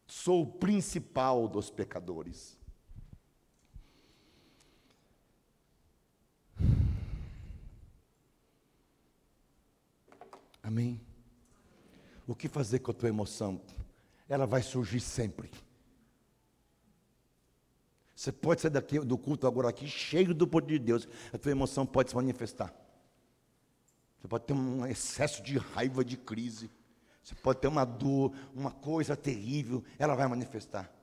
Sou o principal dos pecadores. Amém? O que fazer com a tua emoção? Ela vai surgir sempre. Você pode sair daqui, do culto agora aqui, cheio do poder de Deus. A tua emoção pode se manifestar. Você pode ter um excesso de raiva, de crise. Você pode ter uma dor, uma coisa terrível, ela vai manifestar.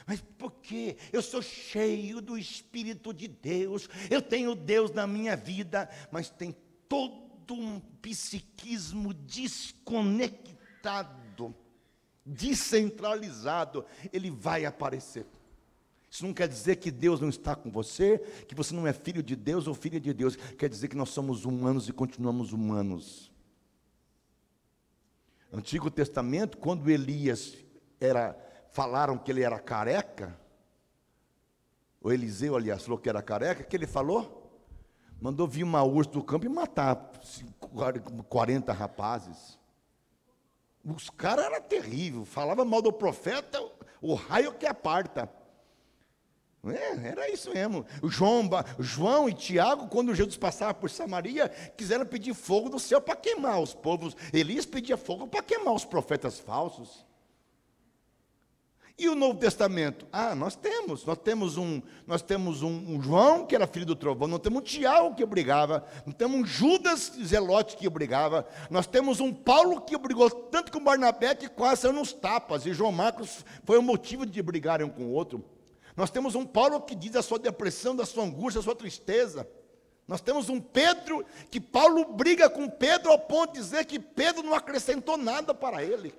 Mas por quê? Eu sou cheio do Espírito de Deus, eu tenho Deus na minha vida, mas tem todo um psiquismo desconectado, descentralizado, ele vai aparecer. Isso não quer dizer que Deus não está com você, que você não é filho de Deus ou filha de Deus, quer dizer que nós somos humanos e continuamos humanos. No Antigo Testamento, quando Elias falaram que ele era careca, o Eliseu, aliás, falou que era careca, o que ele falou? Mandou vir uma ursa do campo e matar 40 rapazes. Os caras eram terríveis, falavam mal do profeta, o raio que aparta. Era isso mesmo. João e Tiago, quando Jesus passava por Samaria, quiseram pedir fogo do céu para queimar os povos. Elias pedia fogo para queimar os profetas falsos. E o Novo Testamento? Nós temos um João que era filho do trovão, nós temos um Tiago que brigava, nós temos um Judas Zelote que brigava, nós temos um Paulo que brigou tanto com Barnabé que quase saiu nos tapas, e João Marcos foi o motivo de brigarem um com o outro. Nós temos um Paulo que diz a sua depressão, da sua angústia, da sua tristeza. Nós temos um Pedro que Paulo briga com Pedro ao ponto de dizer que Pedro não acrescentou nada para ele.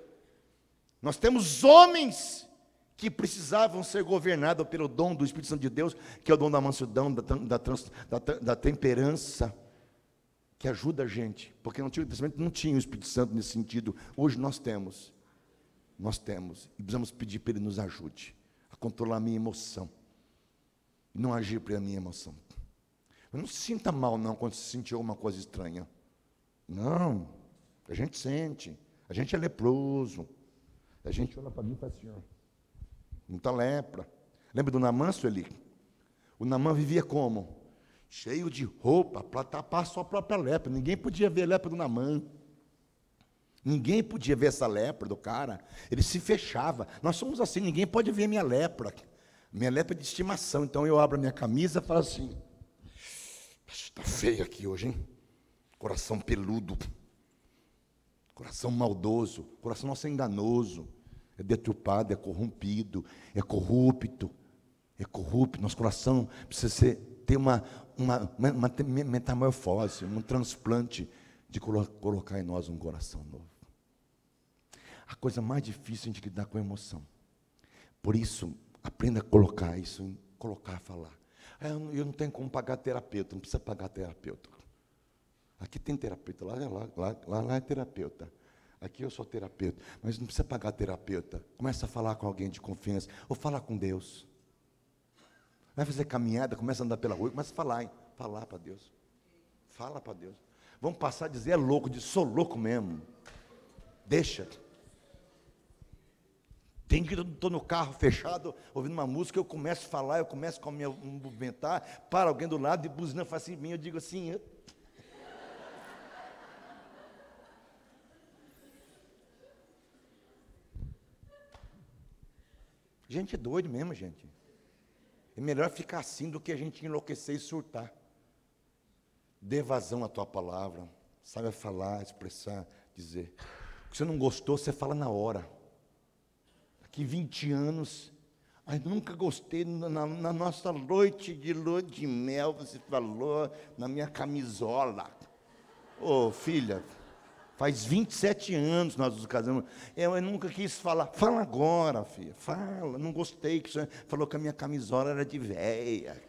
Nós temos homens que precisavam ser governados pelo dom do Espírito Santo de Deus, que é o dom da mansidão, da temperança, que ajuda a gente, porque no Antigo Testamento não tinha o Espírito Santo nesse sentido. Hoje nós temos, e precisamos pedir para Ele nos ajude a controlar a minha emoção, e não agir pela minha emoção. Não se sinta mal não, quando se sentir alguma coisa estranha. Não, a gente sente, a gente é leproso, a gente olha para mim e fala assim, muita lepra. Lembra do Naamã, Sueli? O Naamã vivia como? Cheio de roupa para tapar a sua própria lepra. Ninguém podia ver a lepra do Naamã. Ninguém podia ver essa lepra do cara. Ele se fechava. Nós somos assim, ninguém pode ver minha lepra. Minha lepra é de estimação. Então eu abro a minha camisa e falo assim, está feio aqui hoje, hein? Coração peludo. Coração maldoso. Coração nosso é enganoso. É deturpado, é corrompido, é corrupto. Nosso coração precisa ter uma metamorfose, um transplante de colocar em nós um coração novo. A coisa mais difícil é a gente lidar com a emoção. Por isso, aprenda a colocar isso, falar. Eu não tenho como pagar terapeuta, não precisa pagar terapeuta. Aqui tem terapeuta, lá é terapeuta. Aqui eu sou terapeuta, mas não precisa pagar terapeuta. Começa a falar com alguém de confiança, ou falar com Deus. Vai fazer caminhada, começa a andar pela rua, começa a falar para Deus. Fala para Deus. Vamos passar a dizer, é louco, diz, sou louco mesmo. Deixa. Tem que estou no carro fechado, ouvindo uma música, eu começo a falar, eu começo a me movimentar, para alguém do lado, e buzina faz assim em mim, eu digo assim, gente é doido mesmo, gente. É melhor ficar assim do que a gente enlouquecer e surtar. Dê vazão à tua palavra. Saiba falar, expressar, dizer. Se você não gostou, você fala na hora. Daqui 20 anos, nunca gostei, na nossa noite de lua de mel, você falou na minha camisola. Ô, filha, faz 27 anos nós nos casamos. Eu nunca quis falar. Fala agora, filha. Fala. Não gostei que você falou que a minha camisola era de véia.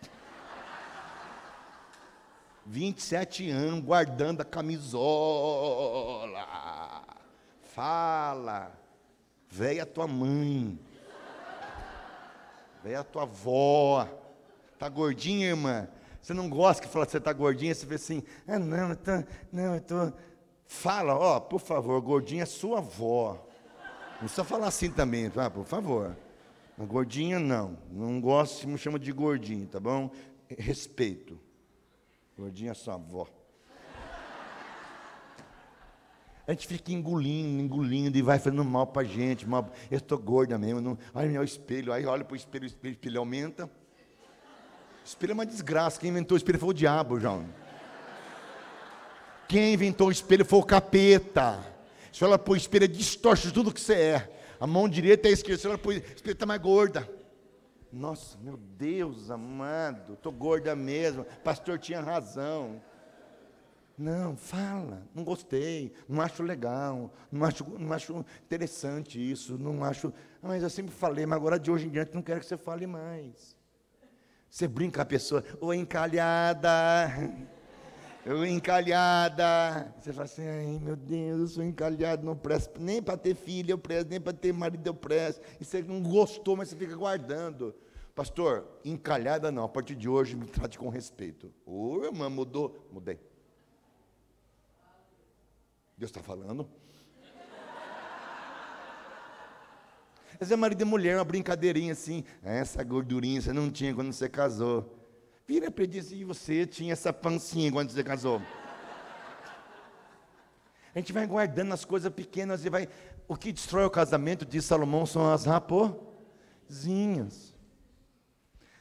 27 anos guardando a camisola. Fala. Véia tua mãe. Véia tua avó. Tá gordinha, irmã? Você não gosta que fala que você tá gordinha? Você vê assim, eu tô... Fala, por favor, gordinha é sua avó. Não precisa falar assim também, tá? Por favor. A gordinha, não gosto, me chama de gordinho, tá bom? Respeito. Gordinha é sua avó. A gente fica engolindo, e vai fazendo mal pra gente. Eu estou gorda mesmo. Ai, meu espelho, aí olha pro espelho, o espelho aumenta. O espelho é uma desgraça, quem inventou o espelho foi o diabo, João. Quem inventou o espelho foi o capeta. Se olha para o espelho, distorce tudo que você é. A mão direita é a esquerda. Se olha para o espelho, está mais gorda. Nossa, meu Deus amado, estou gorda mesmo. Pastor tinha razão. Não, fala, não gostei, não acho legal, não acho interessante isso, não acho... Mas eu sempre falei, mas agora de hoje em diante não quero que você fale mais. Você brinca com a pessoa, ô encalhada... encalhada. Você fala assim, ai meu Deus, eu sou encalhado, não presto, nem para ter filho eu presto, nem para ter marido eu presto. E você não gostou, mas você fica guardando. Pastor, encalhada não, a partir de hoje me trate com respeito. Ô irmã, mudou? Mudei. Deus está falando. Às vezes é marido e mulher, uma brincadeirinha assim, essa gordurinha você não tinha quando você casou. Vira para ele e diz, e você tinha essa pancinha quando você casou? A gente vai guardando as coisas pequenas e vai... O que destrói o casamento, diz Salomão, são as Zinhas.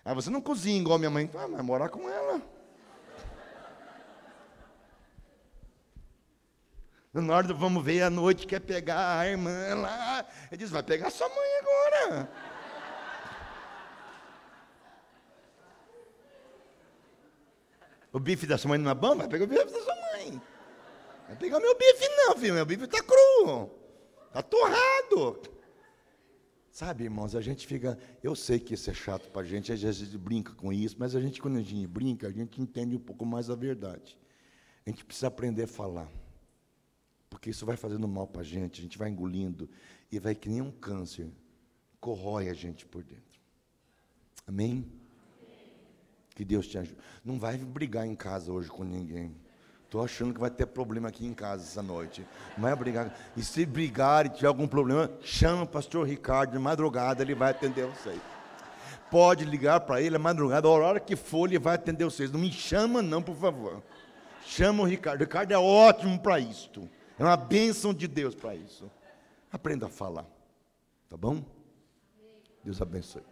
Ah, você não cozinha igual minha mãe. Ah, vai morar com ela. Na hora do vamos ver à noite, quer pegar a irmã lá. Ele diz, vai pegar sua mãe agora. O bife da sua mãe não é bom? Vai pegar o bife da sua mãe. Vai pegar meu bife não, filho. Meu bife está cru. Está torrado. Sabe, irmãos, a gente fica... Eu sei que isso é chato para a gente vezes brinca com isso, mas quando a gente brinca, a gente entende um pouco mais a verdade. A gente precisa aprender a falar. Porque isso vai fazendo mal para a gente vai engolindo, e vai que nem um câncer, corrói a gente por dentro. Amém? Que Deus te ajude. Não vai brigar em casa hoje com ninguém. Estou achando que vai ter problema aqui em casa essa noite. Não vai brigar. E se brigar e tiver algum problema, chama o pastor Ricardo de madrugada, ele vai atender vocês. Pode ligar para ele a madrugada, a hora que for, ele vai atender vocês. Não me chama não, por favor. Chama o Ricardo. O Ricardo é ótimo para isto. É uma bênção de Deus para isso. Aprenda a falar. Tá bom? Deus abençoe.